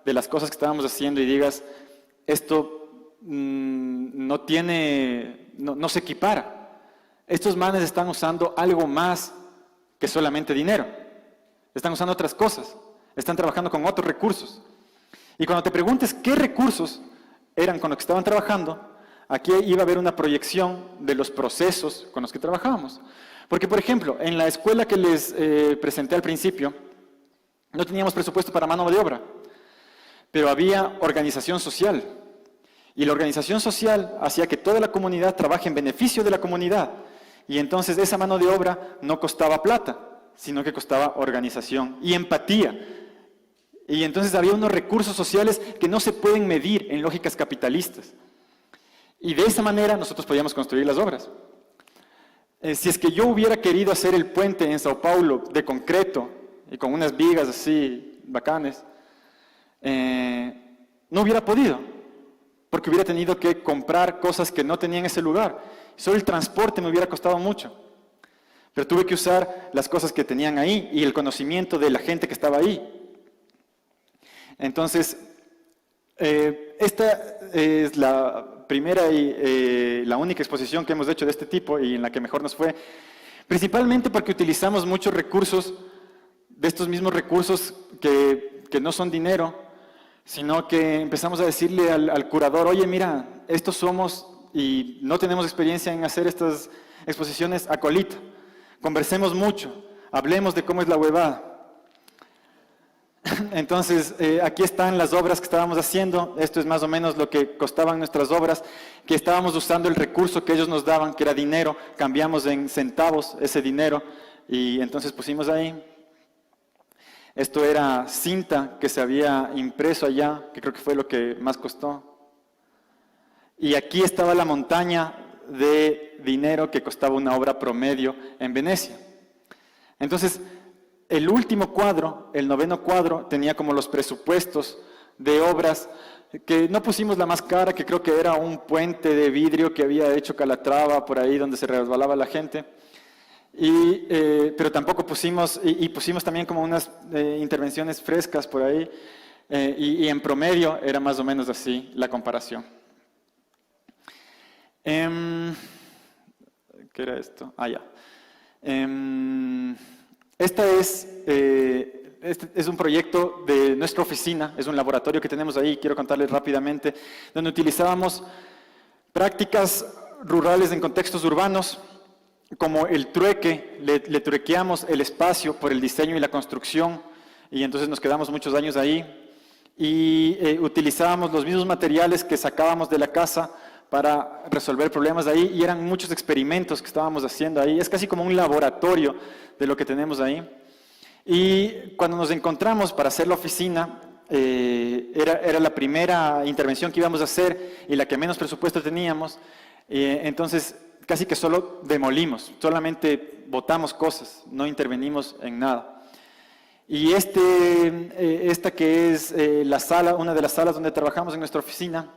de las cosas que estábamos haciendo y digas, esto no se equipara. Estos manes están usando algo más que solamente dinero. Están usando otras cosas. Están trabajando con otros recursos. Y cuando te preguntes qué recursos eran con los que estaban trabajando, aquí iba a haber una proyección de los procesos con los que trabajábamos. Porque, por ejemplo, en la escuela que les presenté al principio, no teníamos presupuesto para mano de obra, pero había organización social. Y la organización social hacía que toda la comunidad trabaje en beneficio de la comunidad. Y entonces esa mano de obra no costaba plata, sino que costaba organización y empatía. Y entonces había unos recursos sociales que no se pueden medir en lógicas capitalistas. Y de esa manera nosotros podíamos construir las obras. Si es que yo hubiera querido hacer el puente en Sao Paulo de concreto y con unas vigas así bacanes, no hubiera podido, porque hubiera tenido que comprar cosas que no tenía en ese lugar. Solo el transporte me hubiera costado mucho. Pero tuve que usar las cosas que tenían ahí y el conocimiento de la gente que estaba ahí. Entonces, esta es la primera y la única exposición que hemos hecho de este tipo y en la que mejor nos fue, principalmente porque utilizamos muchos recursos, de estos mismos recursos que no son dinero, sino que empezamos a decirle al curador, oye, mira, estos somos y no tenemos experiencia en hacer estas exposiciones acolita, conversemos mucho, hablemos de cómo es la huevada. Entonces, aquí están las obras que estábamos haciendo. Esto es más o menos lo que costaban nuestras obras, que estábamos usando el recurso que ellos nos daban, que era dinero, cambiamos en centavos ese dinero y entonces pusimos ahí. Esto era cinta que se había impreso allá, que creo que fue lo que más costó. Y aquí estaba la montaña de dinero que costaba una obra promedio en Venecia. Entonces, el último cuadro, el 9º cuadro, tenía como los presupuestos de obras que no pusimos la más cara, que creo que era un puente de vidrio que había hecho Calatrava por ahí donde se resbalaba la gente. Pero tampoco pusimos, y pusimos también como unas intervenciones frescas por ahí, y en promedio era más o menos así la comparación. ¿Qué era esto? Ah, ya. Este es un proyecto de nuestra oficina, es un laboratorio que tenemos ahí, quiero contarles rápidamente, donde utilizábamos prácticas rurales en contextos urbanos como el trueque, le truequeamos el espacio por el diseño y la construcción, y entonces nos quedamos muchos años ahí, y utilizábamos los mismos materiales que sacábamos de la casa para resolver problemas de ahí, y eran muchos experimentos que estábamos haciendo ahí. Es casi como un laboratorio de lo que tenemos ahí. Y cuando nos encontramos para hacer la oficina, era la primera intervención que íbamos a hacer y la que menos presupuesto teníamos, entonces casi que solo demolimos, solamente botamos cosas, no intervenimos en nada. Y esta que es la sala, una de las salas donde trabajamos en nuestra oficina,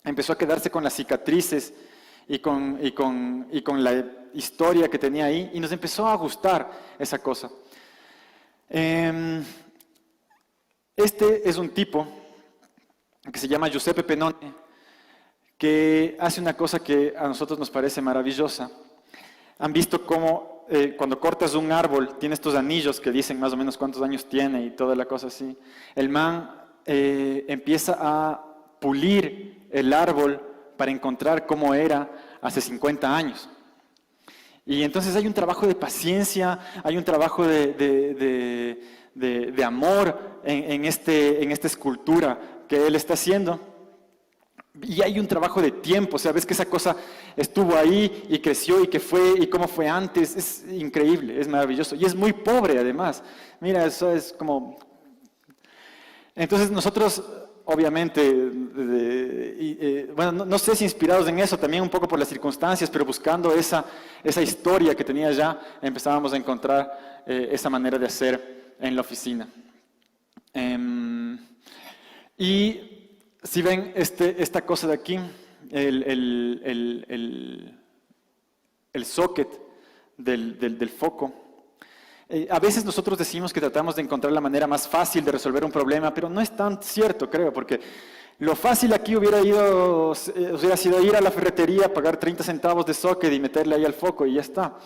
empezó a quedarse con las cicatrices y con la historia que tenía ahí, y nos empezó a gustar esa cosa. Este es un tipo que se llama Giuseppe Pennone, que hace una cosa que a nosotros nos parece maravillosa. Han visto cómo cuando cortas un árbol tiene estos anillos que dicen más o menos cuántos años tiene y toda la cosa así. El man empieza a pulir el árbol para encontrar cómo era hace 50 años. Y entonces hay un trabajo de paciencia, hay un trabajo de amor en esta escultura que él está haciendo. Y hay un trabajo de tiempo, o sea, ves que esa cosa estuvo ahí y creció y que fue y cómo fue antes. Es increíble, es maravilloso. Y es muy pobre además. Mira, eso es como... Entonces nosotros... Obviamente, bueno, no sé si inspirados en eso, también un poco por las circunstancias, pero buscando esa historia que tenía ya, empezábamos a encontrar esa manera de hacer en la oficina. Y si ven esta cosa de aquí, el socket del foco, a veces nosotros decimos que tratamos de encontrar la manera más fácil de resolver un problema, pero no es tan cierto, creo, porque lo fácil aquí hubiera sido ir a la ferretería, pagar 30 centavos de socket y meterle ahí al foco y ya está.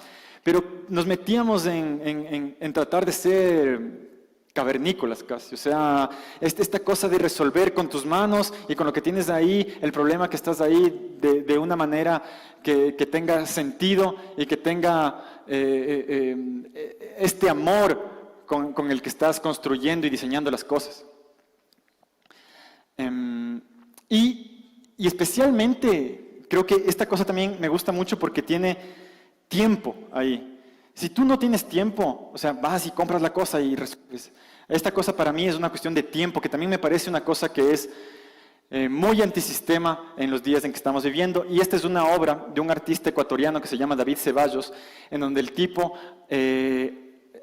Pero nos metíamos en tratar de ser cavernícolas casi, o sea, esta cosa de resolver con tus manos y con lo que tienes ahí, el problema que estás ahí de una manera que tenga sentido y que tenga este amor con el que estás construyendo y diseñando las cosas. Y especialmente creo que esta cosa también me gusta mucho porque tiene tiempo ahí. Si tú no tienes tiempo, o sea, vas y compras la cosa y resuelves. Esta cosa para mí es una cuestión de tiempo, que también me parece una cosa que es muy antisistema en los días en que estamos viviendo. Y esta es una obra de un artista ecuatoriano que se llama David Ceballos, en donde el tipo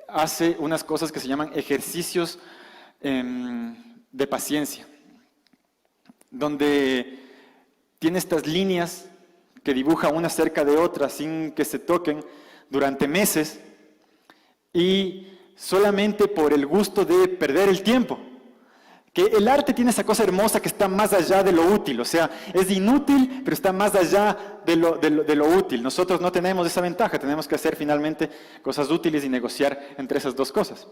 hace unas cosas que se llaman ejercicios de paciencia, donde tiene estas líneas que dibuja una cerca de otra sin que se toquen, durante meses, y solamente por el gusto de perder el tiempo. Que el arte tiene esa cosa hermosa que está más allá de lo útil, o sea, es inútil, pero está más allá de lo útil. Nosotros no tenemos esa ventaja, tenemos que hacer finalmente cosas útiles y negociar entre esas dos cosas.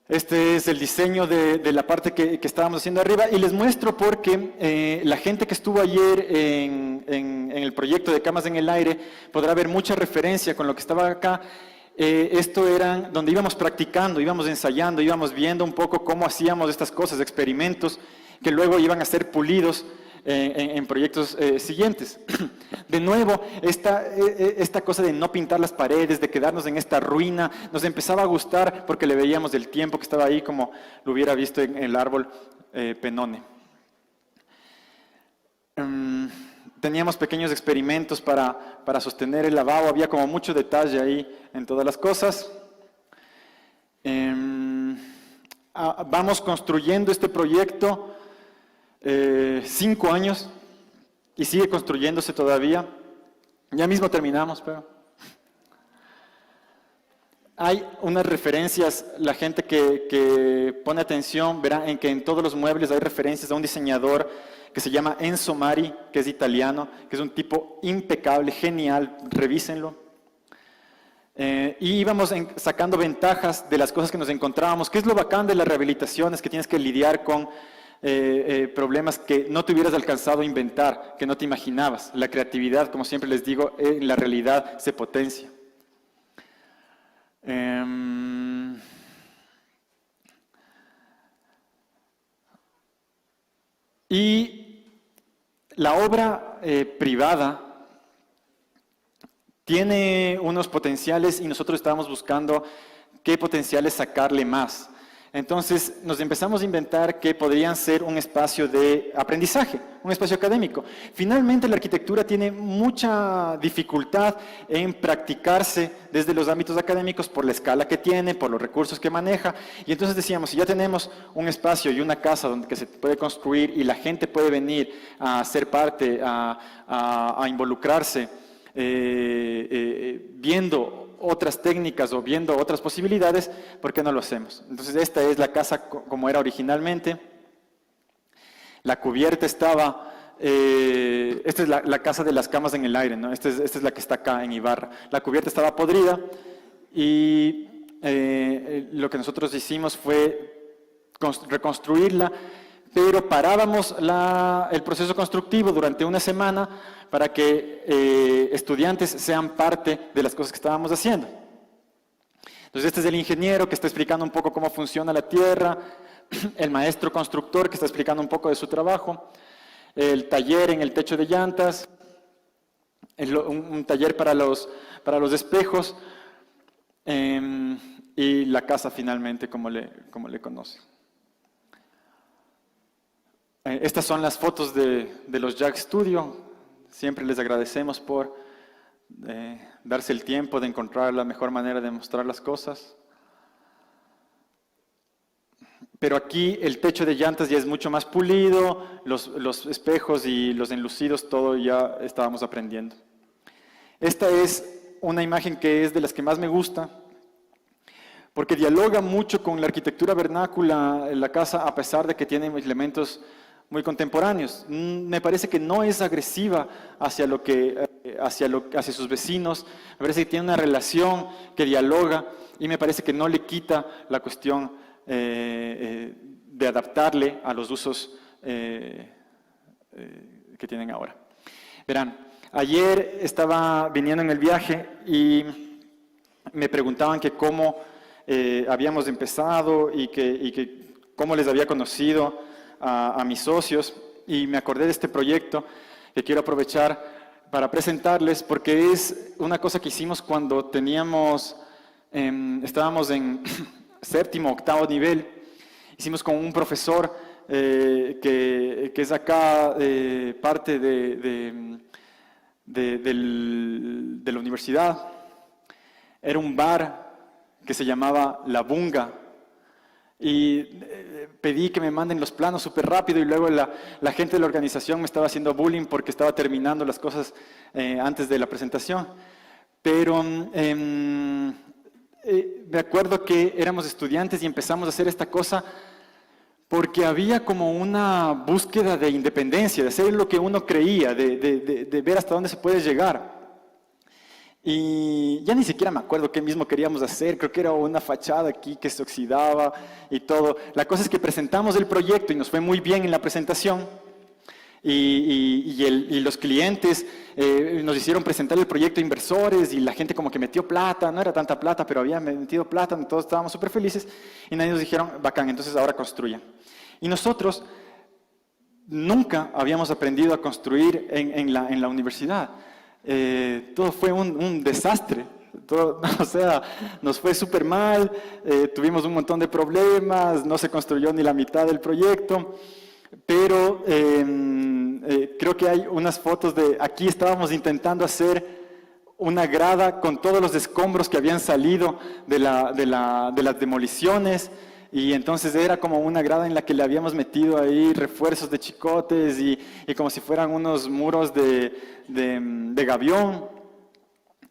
Este es el diseño de la parte que estábamos haciendo arriba, y les muestro porque la gente que estuvo ayer en el proyecto de Camas en el Aire podrá ver mucha referencia con lo que estaba acá. Esto era donde íbamos practicando, íbamos ensayando, íbamos viendo un poco cómo hacíamos estas cosas, experimentos que luego iban a ser pulidos en proyectos siguientes. De nuevo, esta cosa de no pintar las paredes, de quedarnos en esta ruina, nos empezaba a gustar porque le veíamos el tiempo que estaba ahí, como lo hubiera visto en el árbol Pennone. Teníamos pequeños experimentos para sostener el lavabo, había como mucho detalle ahí en todas las cosas. Vamos construyendo este proyecto 5 años y sigue construyéndose todavía. Ya mismo terminamos, pero hay unas referencias. La gente que pone atención verá en que en todos los muebles hay referencias a un diseñador que se llama Enzo Mari, que es italiano, que es un tipo impecable, genial, revísenlo. Y íbamos sacando ventajas de las cosas que nos encontrábamos. ¿Qué es lo bacán de las rehabilitaciones? Que tienes que lidiar con problemas que no te hubieras alcanzado a inventar, que no te imaginabas. La creatividad, como siempre les digo, en la realidad se potencia. Y la obra privada tiene unos potenciales y nosotros estábamos buscando qué potenciales sacarle más. Entonces nos empezamos a inventar que podrían ser un espacio de aprendizaje, un espacio académico. Finalmente la arquitectura tiene mucha dificultad en practicarse desde los ámbitos académicos por la escala que tiene, por los recursos que maneja. Y entonces decíamos, si ya tenemos un espacio y una casa donde que se puede construir y la gente puede venir a ser parte, a involucrarse, viendo otras técnicas o viendo otras posibilidades, ¿por qué no lo hacemos? Entonces esta es la casa como era originalmente. La cubierta estaba, esta es la casa de las camas en el aire, ¿no? Esta es la que está acá en Ibarra. La cubierta estaba podrida y lo que nosotros hicimos fue reconstruirla, pero parábamos el proceso constructivo durante una semana para que estudiantes sean parte de las cosas que estábamos haciendo. Entonces este es el ingeniero que está explicando un poco cómo funciona la tierra, el maestro constructor que está explicando un poco de su trabajo, el taller en el techo de llantas, un taller para los espejos y la casa finalmente como le conoce. Estas son las fotos de los Jack Studio. Siempre les agradecemos por darse el tiempo de encontrar la mejor manera de mostrar las cosas. Pero aquí el techo de llantas ya es mucho más pulido, los espejos y los enlucidos, todo ya estábamos aprendiendo. Esta es una imagen que es de las que más me gusta, porque dialoga mucho con la arquitectura vernácula en la casa, a pesar de que tiene elementos muy contemporáneos. Me parece que no es agresiva hacia sus vecinos, me parece que tiene una relación que dialoga y me parece que no le quita la cuestión de adaptarle a los usos que tienen ahora. Verán, ayer estaba viniendo en el viaje y me preguntaban que cómo habíamos empezado y que cómo les había conocido a mis socios, y me acordé de este proyecto que quiero aprovechar para presentarles porque es una cosa que hicimos cuando estábamos en séptimo, octavo nivel. Hicimos con un profesor que es acá parte de la universidad. Era un bar que se llamaba La Bunga. Y pedí que me manden los planos súper rápido y luego la gente de la organización me estaba haciendo bullying porque estaba terminando las cosas antes de la presentación. Pero me acuerdo que éramos estudiantes y empezamos a hacer esta cosa porque había como una búsqueda de independencia, de hacer lo que uno creía, de ver hasta dónde se puede llegar. Y ya ni siquiera me acuerdo qué mismo queríamos hacer, creo que era una fachada aquí que se oxidaba y todo. La cosa es que presentamos el proyecto y nos fue muy bien en la presentación y los clientes nos hicieron presentar el proyecto a inversores y la gente como que metió plata, no era tanta plata, pero había metido plata, todos estábamos súper felices y nadie nos dijeron, bacán, entonces ahora construyan. Y nosotros nunca habíamos aprendido a construir en la universidad. Todo fue un desastre, o sea, nos fue súper mal, tuvimos un montón de problemas, no se construyó ni la mitad del proyecto, pero creo que hay unas fotos aquí estábamos intentando hacer una grada con todos los escombros que habían salido de las demoliciones. Y entonces era como una grada en la que le habíamos metido ahí refuerzos de chicotes y como si fueran unos muros de gavión.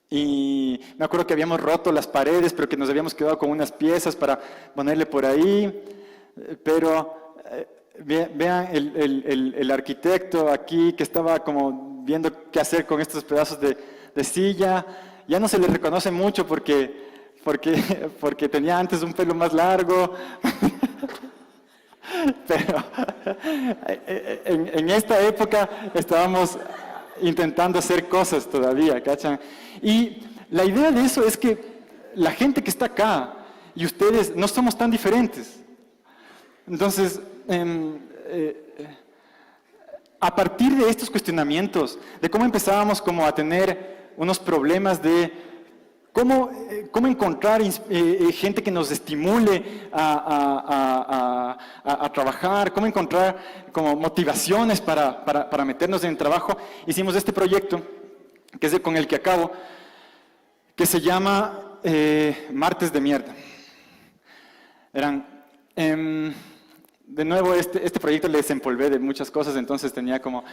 Y me acuerdo que habíamos roto las paredes, pero que nos habíamos quedado con unas piezas para ponerle por ahí. Pero vean el arquitecto aquí que estaba como viendo qué hacer con estos pedazos de silla. Ya no se le reconoce mucho porque tenía antes un pelo más largo. pero en esta época estábamos intentando hacer cosas todavía, ¿cachan? Y la idea de eso es que la gente que está acá y ustedes no somos tan diferentes. Entonces, a partir de estos cuestionamientos, de cómo empezábamos como a tener unos problemas de cómo encontrar gente que nos estimule a trabajar, cómo encontrar como motivaciones para meternos en el trabajo, hicimos este proyecto, que es con el que acabo, que se llama Martes de Mierda. De nuevo, este proyecto le desempolvé de muchas cosas, entonces tenía como...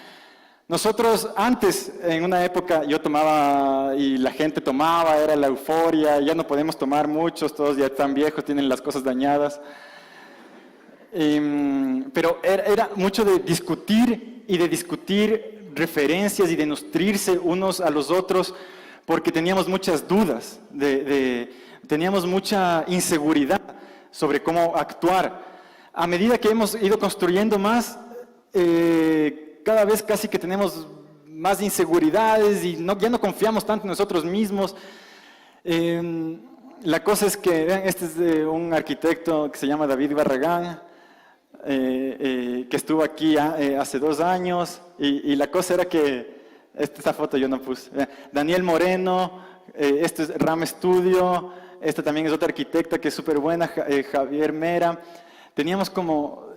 Nosotros antes, en una época, yo tomaba y la gente tomaba, era la euforia, ya no podemos tomar muchos, todos ya están viejos, tienen las cosas dañadas. Pero era mucho de discutir y de discutir referencias y de nutrirse unos a los otros, porque teníamos muchas dudas, teníamos mucha inseguridad sobre cómo actuar. A medida que hemos ido construyendo más, cada vez casi que tenemos más inseguridades y ya no confiamos tanto en nosotros mismos. La cosa es que, vean, este es de un arquitecto que se llama David Barragán, que estuvo aquí hace 2 años, y la cosa era que, esta foto yo no puse, Daniel Moreno, este es Ram Studio, esta también es otra arquitecta que es súper buena, Javier Mera. Teníamos como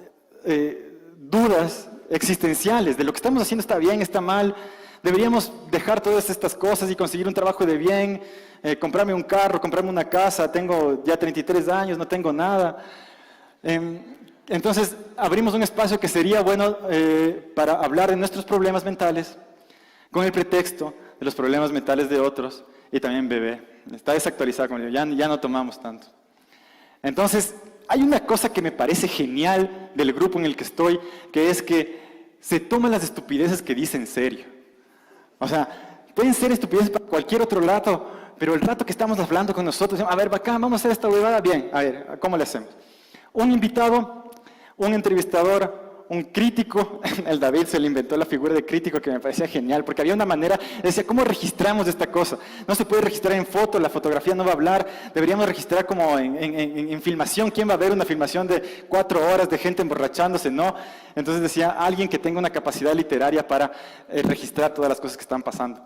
dudas existenciales de lo que estamos haciendo está bien, está mal, deberíamos dejar todas estas cosas y conseguir un trabajo de bien, comprarme un carro, comprarme una casa, tengo ya 33 años, no tengo nada. Entonces abrimos un espacio que sería bueno para hablar de nuestros problemas mentales con el pretexto de los problemas mentales de otros y también beber. Está desactualizado, como digo, ya no tomamos tanto. Entonces, hay una cosa que me parece genial del grupo en el que estoy, que es que se toman las estupideces que dicen en serio. O sea, pueden ser estupideces para cualquier otro rato, pero el rato que estamos hablando con nosotros, a ver, bacán, vamos a hacer esta huevada bien. A ver, ¿cómo le hacemos? Un invitado, un entrevistador, un crítico. El David se le inventó la figura de crítico que me parecía genial, porque había una manera, decía, ¿cómo registramos esta cosa? No se puede registrar en foto, la fotografía no va a hablar, deberíamos registrar como en filmación. ¿Quién va a ver una filmación de 4 horas de gente emborrachándose? No. Entonces decía, alguien que tenga una capacidad literaria para registrar todas las cosas que están pasando.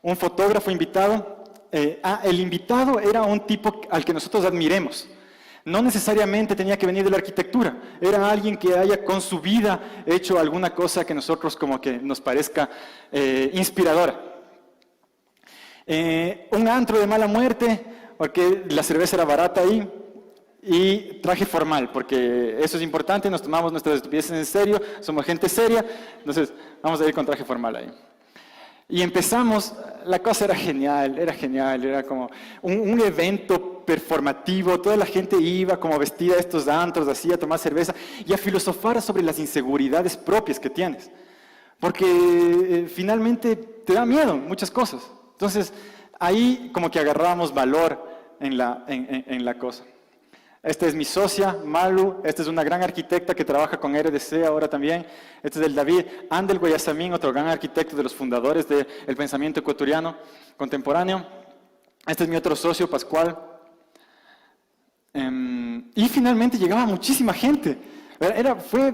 Un fotógrafo invitado. El invitado era un tipo al que nosotros admiremos. No necesariamente tenía que venir de la arquitectura, era alguien que haya con su vida hecho alguna cosa que nosotros como que nos parezca inspiradora. Un antro de mala muerte, porque la cerveza era barata ahí, y traje formal, porque eso es importante, nos tomamos nuestras estupideces en serio, somos gente seria, entonces vamos a ir con traje formal ahí. Y empezamos, la cosa era genial, era como un evento performativo, toda la gente iba como vestida de estos antros, así a tomar cerveza y a filosofar sobre las inseguridades propias que tienes. Porque finalmente te da miedo muchas cosas. Entonces, ahí como que agarrábamos valor en la cosa. Esta es mi socia, Malu. Esta es una gran arquitecta que trabaja con RDC ahora también. Este es el David Andel Guayasamín, otro gran arquitecto de los fundadores del pensamiento ecuatoriano contemporáneo. Este es mi otro socio, Pascual. Y finalmente llegaba muchísima gente. Fue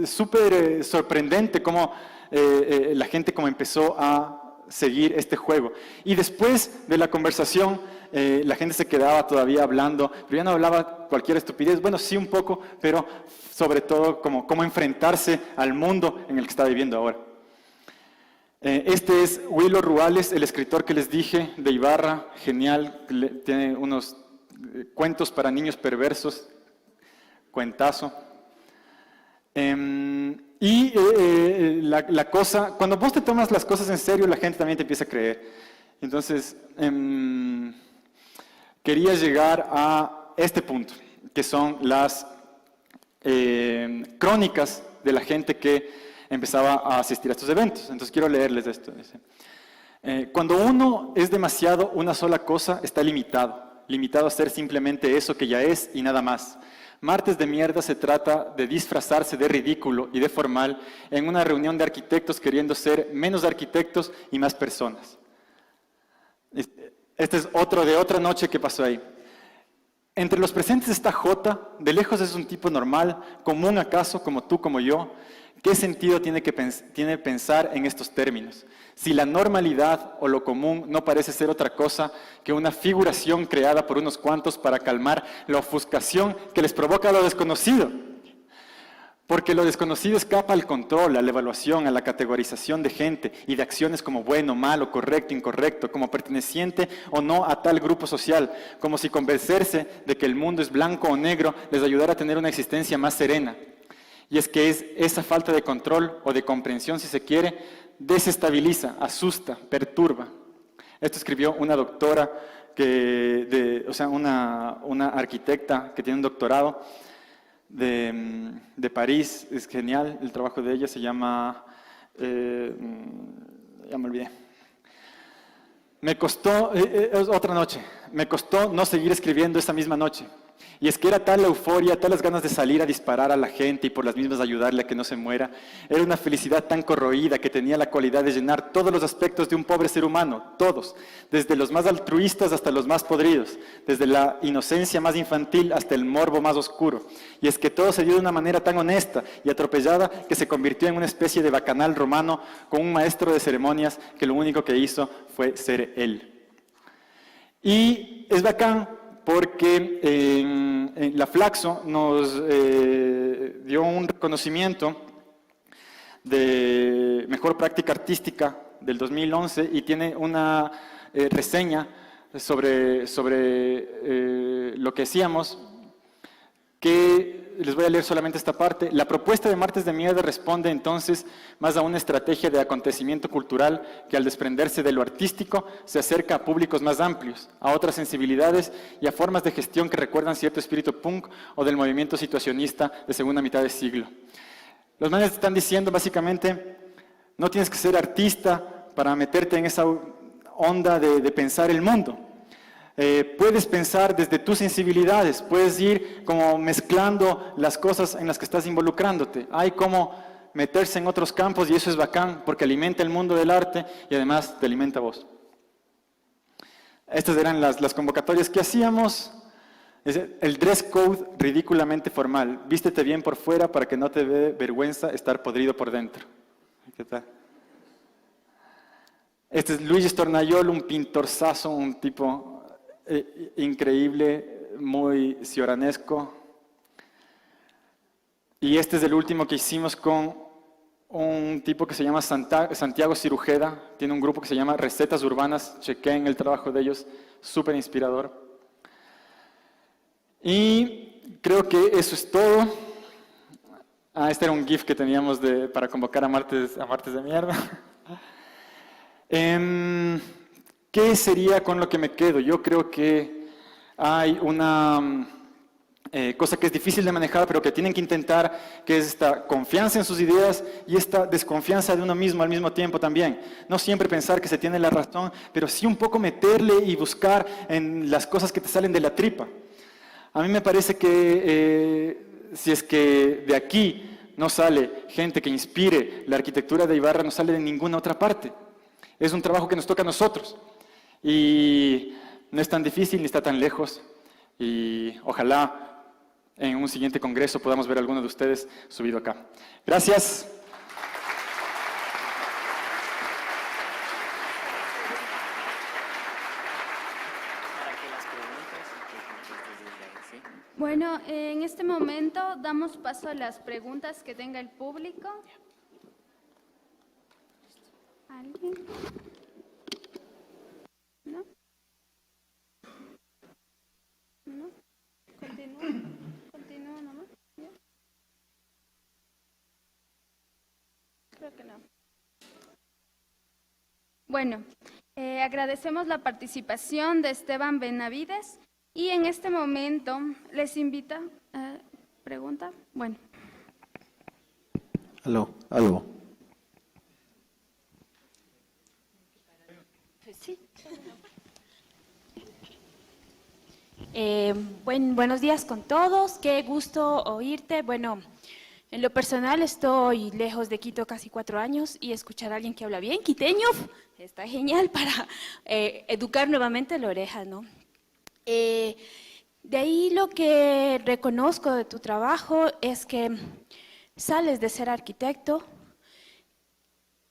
súper sorprendente cómo la gente como empezó a seguir este juego. Y después de la conversación, la gente se quedaba todavía hablando, pero ya no hablaba cualquier estupidez, bueno, sí un poco, pero sobre todo cómo enfrentarse al mundo en el que está viviendo ahora. Este es Willo Ruales, el escritor que les dije, de Ibarra, genial, tiene unos cuentos para niños perversos, cuentazo. La cosa, cuando vos te tomas las cosas en serio, la gente también te empieza a creer. Entonces, quería llegar a este punto, que son las crónicas de la gente que empezaba a asistir a estos eventos. Entonces, quiero leerles esto. Dice, cuando uno es demasiado una sola cosa, está limitado. limitado a ser simplemente eso que ya es y nada más. Martes de Mierda se trata de disfrazarse de ridículo y de formal en una reunión de arquitectos queriendo ser menos arquitectos y más personas. Este es otro de otra noche que pasó ahí. Entre los presentes está J, de lejos es un tipo normal, común acaso, como tú, como yo. ¿Qué sentido tiene pensar en estos términos? Si la normalidad o lo común no parece ser otra cosa que una figuración creada por unos cuantos para calmar la ofuscación que les provoca lo desconocido. Porque lo desconocido escapa al control, a la evaluación, a la categorización de gente y de acciones como bueno, malo, correcto, incorrecto, como perteneciente o no a tal grupo social, como si convencerse de que el mundo es blanco o negro les ayudara a tener una existencia más serena. Y es que esa falta de control o de comprensión, si se quiere, desestabiliza, asusta, perturba. Esto escribió una doctora, una arquitecta que tiene un doctorado de París. Es genial el trabajo de ella, se llama, ya me olvidé. Me costó, otra noche, me costó no seguir escribiendo esa misma noche. Y es que era tal la euforia, tal las ganas de salir a disparar a la gente y por las mismas ayudarle a que no se muera. Era una felicidad tan corroída que tenía la cualidad de llenar todos los aspectos de un pobre ser humano, todos, desde los más altruistas hasta los más podridos, desde la inocencia más infantil hasta el morbo más oscuro. Y es que todo se dio de una manera tan honesta y atropellada que se convirtió en una especie de bacanal romano con un maestro de ceremonias que lo único que hizo fue ser él. Y es bacán porque la Flaxo nos dio un reconocimiento de mejor práctica artística del 2011 y tiene una reseña sobre lo que hacíamos, que les voy a leer solamente esta parte. La propuesta de Martes de Mierda responde entonces más a una estrategia de acontecimiento cultural que al desprenderse de lo artístico se acerca a públicos más amplios, a otras sensibilidades y a formas de gestión que recuerdan cierto espíritu punk o del movimiento situacionista de segunda mitad de siglo. Los manes están diciendo básicamente, no tienes que ser artista para meterte en esa onda de pensar el mundo. Puedes pensar desde tus sensibilidades, puedes ir como mezclando las cosas en las que estás involucrándote. Hay como meterse en otros campos y eso es bacán porque alimenta el mundo del arte y además te alimenta a vos. Estas eran las convocatorias que hacíamos. El dress code ridículamente formal. Vístete bien por fuera para que no te dé vergüenza estar podrido por dentro. ¿Qué tal? Este es Luigi Stornaiolo, un pintorzazo, un tipo increíble, muy cioranesco. Y este es el último que hicimos con un tipo que se llama Santiago Cirujeda. Tiene un grupo que se llama Recetas Urbanas. Chequen el trabajo de ellos, súper inspirador. Y creo que eso es todo. Este era un GIF que teníamos para convocar a Martes de Mierda. ¿Qué sería con lo que me quedo? Yo creo que hay una cosa que es difícil de manejar, pero que tienen que intentar, que es esta confianza en sus ideas y esta desconfianza de uno mismo al mismo tiempo también. No siempre pensar que se tiene la razón, pero sí un poco meterle y buscar en las cosas que te salen de la tripa. A mí me parece que si es que de aquí no sale gente que inspire la arquitectura de Ibarra, no sale de ninguna otra parte. Es un trabajo que nos toca a nosotros. Y no es tan difícil ni está tan lejos. Y ojalá en un siguiente congreso podamos ver a alguno de ustedes subido acá. Gracias. Bueno, en este momento damos paso a las preguntas que tenga el público. ¿Alguien? ¿No? ¿No? Continúa nomás. ¿Ya? Creo que no. Bueno, agradecemos la participación de Esteban Benavides y en este momento les invita a pregunta. Bueno. Algo. Sí. Buenos días con todos, qué gusto oírte. Bueno, en lo personal estoy lejos de Quito casi 4 años y escuchar a alguien que habla bien quiteño está genial para educar nuevamente la oreja, ¿no? De ahí lo que reconozco de tu trabajo es que sales de ser arquitecto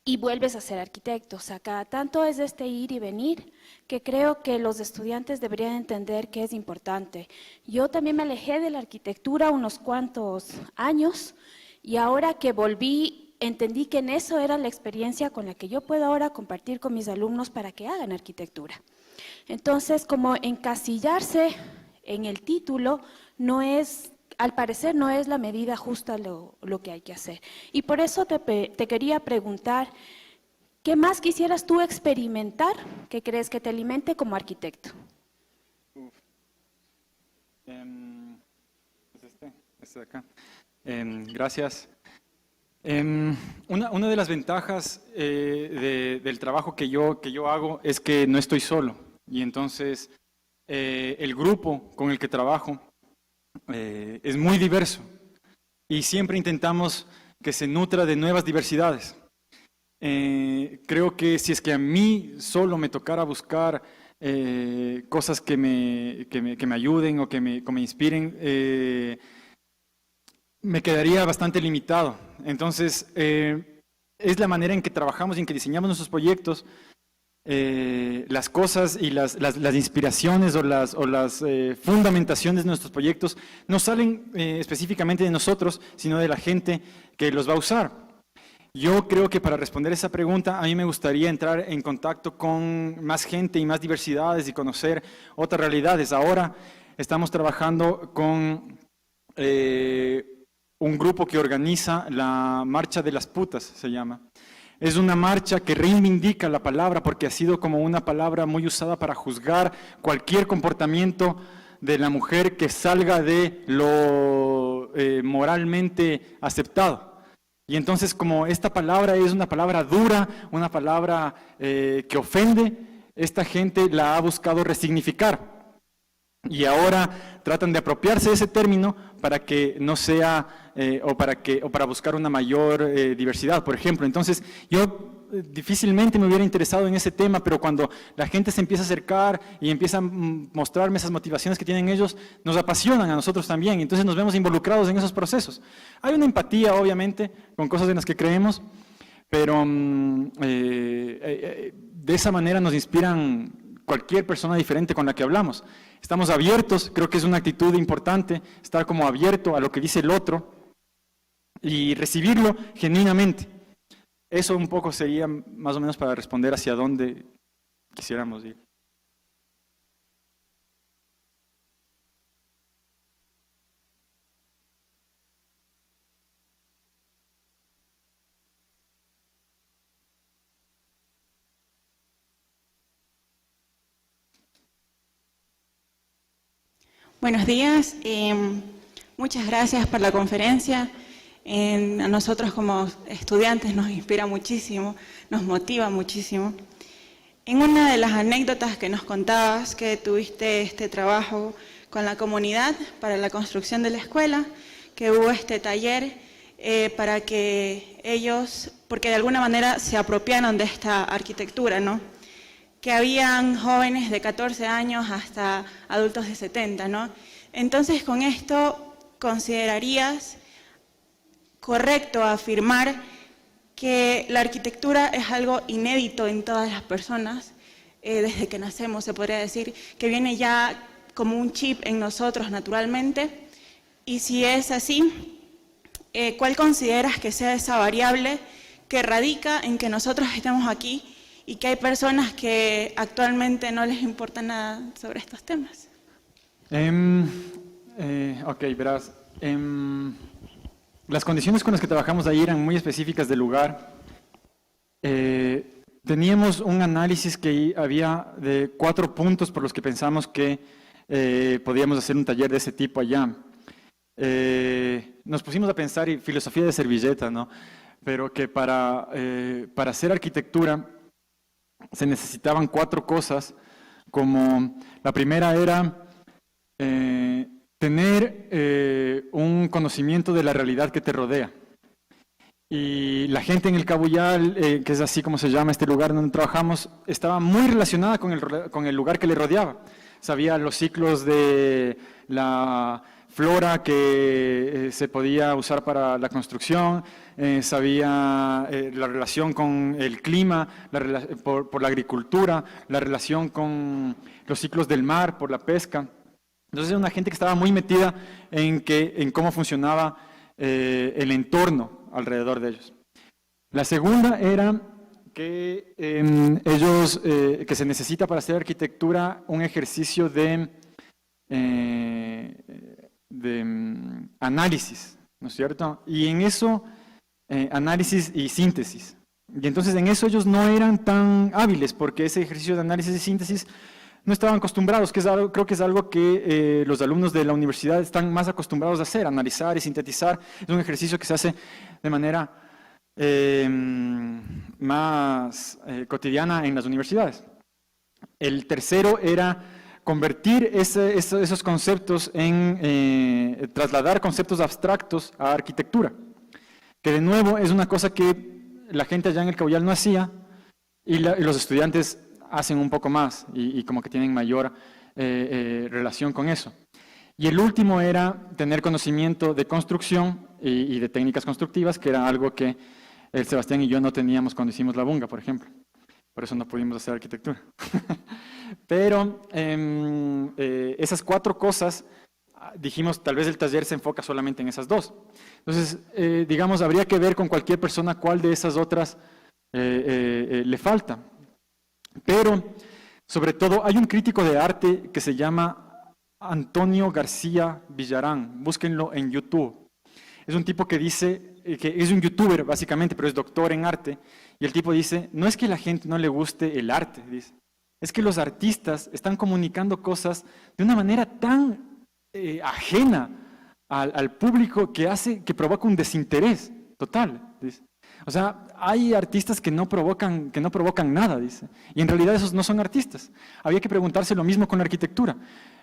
y vuelves a ser arquitecto. O sea, cada tanto es este ir y venir que creo que los estudiantes deberían entender que es importante. Yo también me alejé de la arquitectura unos cuantos años y ahora que volví entendí que en eso era la experiencia con la que yo puedo ahora compartir con mis alumnos para que hagan arquitectura. Entonces, como encasillarse en el título no es, al parecer no es la medida justa lo que hay que hacer. Y por eso te quería preguntar, ¿qué más quisieras tú experimentar que crees que te alimente como arquitecto? Este de acá. Gracias. Una de las ventajas del trabajo que yo hago es que no estoy solo. Y entonces el grupo con el que trabajo es muy diverso. Y siempre intentamos que se nutra de nuevas diversidades. Creo que si es que a mí solo me tocara buscar cosas que me ayuden o que me inspiren, me quedaría bastante limitado. Entonces, es la manera en que trabajamos y en que diseñamos nuestros proyectos, las cosas y las inspiraciones o las fundamentaciones de nuestros proyectos no salen específicamente de nosotros, sino de la gente que los va a usar. Yo creo que para responder esa pregunta, a mí me gustaría entrar en contacto con más gente y más diversidades y conocer otras realidades. Ahora estamos trabajando con un grupo que organiza la Marcha de las Putas, se llama. Es una marcha que reivindica la palabra porque ha sido como una palabra muy usada para juzgar cualquier comportamiento de la mujer que salga de lo moralmente aceptado. Y entonces, como esta palabra es una palabra dura, una palabra que ofende, esta gente la ha buscado resignificar. Y ahora tratan de apropiarse de ese término para que no sea, o para buscar una mayor diversidad, por ejemplo. Entonces, yo difícilmente me hubiera interesado en ese tema, pero cuando la gente se empieza a acercar y empieza a mostrarme esas motivaciones que tienen ellos, nos apasionan a nosotros también, entonces nos vemos involucrados en esos procesos. Hay una empatía, obviamente, con cosas en las que creemos, pero de esa manera nos inspiran cualquier persona diferente con la que hablamos. Estamos abiertos, creo que es una actitud importante, estar como abierto a lo que dice el otro y recibirlo genuinamente. Eso un poco sería más o menos para responder hacia dónde quisiéramos ir. Buenos días, muchas gracias por la conferencia. A nosotros como estudiantes nos inspira muchísimo, nos motiva muchísimo. En una de las anécdotas que nos contabas que tuviste este trabajo con la comunidad para la construcción de la escuela, que hubo este taller para que ellos, porque de alguna manera se apropiaron de esta arquitectura, ¿no? Que habían jóvenes de 14 años hasta adultos de 70, ¿no? Entonces, con esto, ¿considerarías correcto afirmar que la arquitectura es algo inédito en todas las personas? Desde que nacemos, se podría decir, que viene ya como un chip en nosotros naturalmente. Y si es así, ¿cuál consideras que sea esa variable que radica en que nosotros estemos aquí y que hay personas que actualmente no les importa nada sobre estos temas? Ok, verás. Las condiciones con las que trabajamos ahí eran muy específicas del lugar. Teníamos un análisis que había de 4 puntos por los que pensamos que podíamos hacer un taller de ese tipo allá. Nos pusimos a pensar, y filosofía de servilleta, ¿no? Pero que para hacer arquitectura se necesitaban 4 cosas, como la primera era tener un conocimiento de la realidad que te rodea. Y la gente en el Cabuyal, que es así como se llama este lugar donde trabajamos, estaba muy relacionada con el lugar que le rodeaba. Sabía los ciclos de la flora que se podía usar para la construcción, sabía la relación con el clima, por la agricultura, la relación con los ciclos del mar, por la pesca. Entonces era una gente que estaba muy metida en cómo funcionaba el entorno alrededor de ellos. La segunda era que que se necesita para hacer arquitectura un ejercicio de análisis, ¿no es cierto? Y en eso, análisis y síntesis. Y entonces en eso ellos no eran tan hábiles, porque ese ejercicio de análisis y síntesis no estaban acostumbrados, creo que es algo que los alumnos de la universidad están más acostumbrados a hacer, analizar y sintetizar. Es un ejercicio que se hace de manera más cotidiana en las universidades. El tercero era convertir esos conceptos trasladar conceptos abstractos a arquitectura, que de nuevo es una cosa que la gente allá en el Cabuyal no hacía y los estudiantes hacen un poco más y como que tienen mayor relación con eso. Y el último era tener conocimiento de construcción y de técnicas constructivas, que era algo que el Sebastián y yo no teníamos cuando hicimos la Bunga, por ejemplo. Por eso no pudimos hacer arquitectura. Pero esas 4 cosas, dijimos, tal vez el taller se enfoca solamente en esas 2. Entonces, digamos, habría que ver con cualquier persona cuál de esas otras le falta. Pero, sobre todo, hay un crítico de arte que se llama Antonio García Villarán. Búsquenlo en YouTube. Es un tipo que dice, que es un youtuber básicamente, pero es doctor en arte. Y el tipo dice, no es que a la gente no le guste el arte, dice, es que los artistas están comunicando cosas de una manera tan ajena al público que provoca un desinterés total, dice. O sea, hay artistas que no provocan nada, dice. Y en realidad esos no son artistas. Había que preguntarse lo mismo con la arquitectura.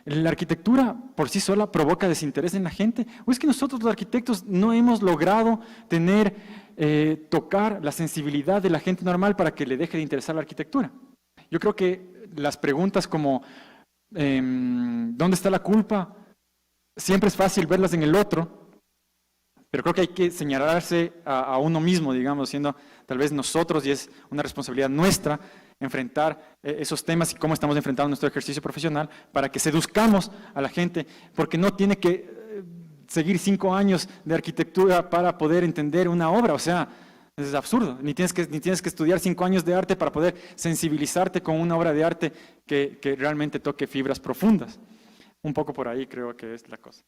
¿La arquitectura por sí sola provoca desinterés en la gente? ¿O es que nosotros los arquitectos no hemos logrado tocar la sensibilidad de la gente normal para que le deje de interesar la arquitectura? Yo creo que las preguntas como ¿dónde está la culpa? Siempre es fácil verlas en el otro, pero creo que hay que señalarse a uno mismo, digamos, siendo tal vez nosotros, y es una responsabilidad nuestra enfrentar esos temas y cómo estamos enfrentando nuestro ejercicio profesional para que seduzcamos a la gente, porque no tiene que seguir 5 años de arquitectura para poder entender una obra, o sea, es absurdo, ni tienes que estudiar 5 años de arte para poder sensibilizarte con una obra de arte que realmente toque fibras profundas. Un poco por ahí creo que es la cosa.